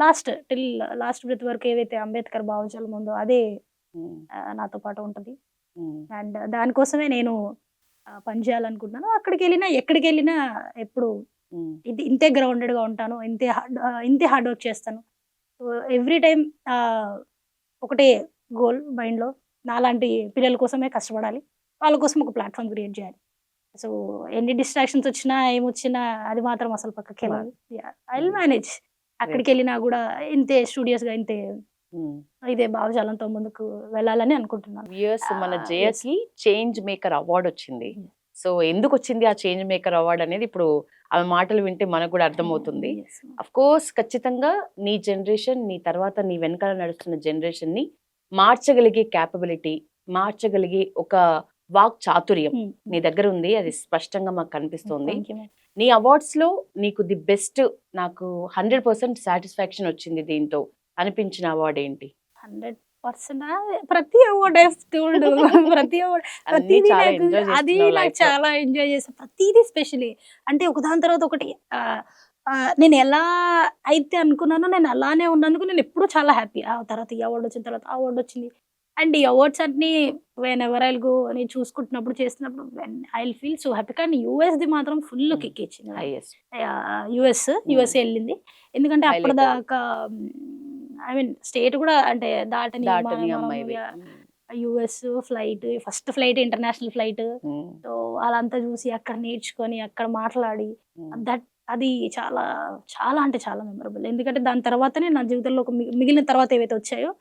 లాస్ట్ బ్రెత్ వరకు ఏదైతే అంబేద్కర్ భావించాలి ముందు అదే నాతో పాటు ఉంటుంది. అండ్ దానికోసమే నేను పని చేయాలనుకుంటున్నాను. అక్కడికి వెళ్ళినా ఎక్కడికి వెళ్ళినా ఎప్పుడు ఇంతే గ్రౌండెడ్గా ఉంటాను, ఇంతే హార్డ్ వర్క్ చేస్తాను. సో ఎవ్రీ టైం ఒకటే గోల్ మైండ్లో, నాలాంటి పిల్లల కోసమే కష్టపడాలి, వాళ్ళ కోసం ఒక ప్లాట్ఫామ్ క్రియేట్ చేయాలి. సో ఎన్ని డిస్ట్రాక్షన్స్ వచ్చినా ఏమొచ్చినా అది మాత్రం అసలు పక్కకి వెళ్ళాలి. I will manage. అక్కడికి వెళ్ళినా కూడా ఇంతే స్టూడియోస్గా ఇంతే ఇదే భావజాలంతో ముందుకు వెళ్ళాలని అనుకుంటున్నాను. మన yes. జయకి చేంజ్ మేకర్ అవార్డ్ వచ్చింది. Mm. సో ఎందుకు వచ్చింది ఆ చేంజ్ మేకర్ అవార్డ్ అనేది ఇప్పుడు ఆమె మాటలు వింటే మనకు కూడా అర్థమవుతుంది. Yes, ma'am. అఫ్ కోర్స్ ఖచ్చితంగా నీ జనరేషన్, నీ తర్వాత నీ వెనకాల నడుస్తున్న జనరేషన్ ని మార్చగలిగే క్యాపబిలిటీ, మార్చగలిగే ఒక వాక్ చాతుర్యం Mm. నీ దగ్గర ఉంది. అది స్పష్టంగా మాకు కనిపిస్తోంది. Thank you, ma'am. నీ అవార్డ్స్ లో నీకు ది బెస్ట్, నాకు 100% సాటిస్ఫాక్షన్ వచ్చింది దీంతో అనిపించిన అవార్డ్ ఏంటి? 100% ప్రతి అవార్డ్ ప్రతి అవార్డ్ అన్ని ప్రతిదీ చాలా నాకు ఎంజాయ్ అది చేస్తున్నావు నాకు లైఫ్ లో. చాలా ఎంజాయ్ చేసాను. ప్రతిదీ స్పెషలీ అంటే ఒకదాని తర్వాత ఒకటి. నేను ఎలా అయితే అనుకున్నానో నేను అలానే ఉన్నందుకు నేను ఎప్పుడూ చాలా హ్యాపీ. ఆ తర్వాత ఈ అవార్డు వచ్చిన తర్వాత ఆ అవార్డు వచ్చింది. అండ్ ఈ అవార్డ్స్ అన్ని వెన్ ఎవర్ ఐల్ గో నేను చూసుకుంటున్నప్పుడు చేస్తున్నప్పుడు I will feel so happy. కానీ యూఎస్ది మాత్రం ఫుల్ కిక్ ఇచ్చింది. హైయెస్ట్ యుఎస్ఏ వెళ్ళింది. ఎందుకంటే Highlight అప్పటిదాకా ఐ మీన్ స్టేట్ కూడా అంటే దాటని దాటని అమ్మాయివి. US flight, first flight international flight. So అదంతా చూసి అక్కడ నేర్చుకొని అక్కడ మాట్లాడి దట్ అది చాలా చాలా అంటే చాలా మెమరబుల్. ఎందుకంటే దాని తర్వాతనే నా జీవితంలో ఒక మిగిలిన తర్వాత ఏవైతే వచ్చాయో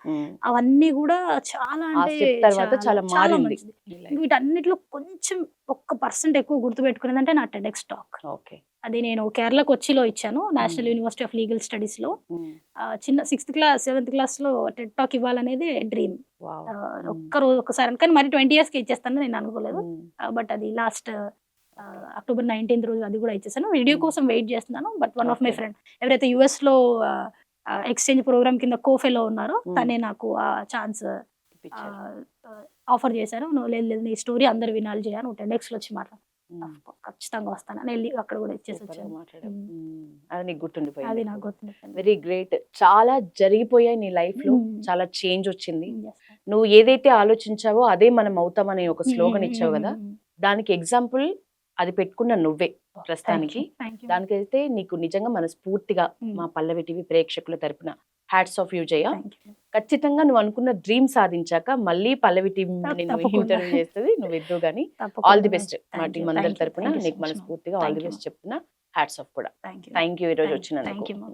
అవన్నీ కూడా చాలా ఆ అంటే స్టెప్ తర్వాత చాలా మారింది. మంచిది. వీటన్నిటిలో కొంచెం 1% ఎక్కువ గుర్తుపెట్టుకునేది అంటే నా టెడెక్స్ టాక్. ఓకే. అది నేను కేరళ కొచ్చిలో ఇచ్చాను, national university of legal studies లో. చిన్న 6th క్లాస్ 7th క్లాస్ లో టెడ్ టాక్ ఇవ్వాలనేది డ్రీమ్. ఒక్కసారి కానీ మరి 20 years కి ఇచ్చేస్తాను నేను అనుకోలేదు. బట్ అది లాస్ట్ అక్టోబర్ 19th రోజు అది కూడా ఇచ్చేసాను. వీడియో కోసం వెయిట్ చేస్తున్నాను. But one of my friend ఎవరైతే యుఎస్ లో ఎక్స్చేంజ్ ప్రోగ్రామ్ కింద కోఫెలో ఉన్నారో తనే నాకు ఆ ఛాన్స్ ఆఫర్ చేశారు. నువ్వు లేదు నీ స్టోరీ అందరు వినాలి చేయ, నువ్వు టెడెక్స్ లో వచ్చి మాట్లాడు, ఖచ్చితంగా వస్తాను అని వెళ్ళి అక్కడ కూడా ఇచ్చేసి వచ్చాను. అది నీకు గుర్తుండిపోయింది. అది నాకు గుర్తుండిపోయింది. Very great. చాలా జరిగిపోయాయి నీ లైఫ్ లో, చాలా చేంజ్ వచ్చింది. నువ్వు ఏదైతే ఆలోచించావో అదే మనం అవుతామనే ఒక స్లోగన్ ఇచ్చావు కదా, దానికి ఎగ్జాంపుల్ అది పెట్టుకున్న నువ్వే ప్రస్తుతానికి. దానికైతే నీకు నిజంగా మనస్ఫూర్తిగా మా పల్లవి టీవీ ప్రేక్షకుల తరపున హ్యాట్స్ ఆఫ్ యూ జయ. ఖచ్చితంగా నువ్వు అనుకున్న డ్రీమ్ సాధించాక మళ్ళీ పల్లవి టీవీ ఇంటర్వ్యూ చేస్తుంది, నువ్వు ఇద్దరు గానీ. ఆల్ ది బెస్ట్ మా టీం అందరి తరపున నీకు మనస్ఫూర్తిగా ఆల్ ది బెస్ట్ చెప్తున్నా. హ్యాట్స్ ఆఫ్ కూడా. థ్యాంక్ యూ ఈ రోజు వచ్చినందుకు.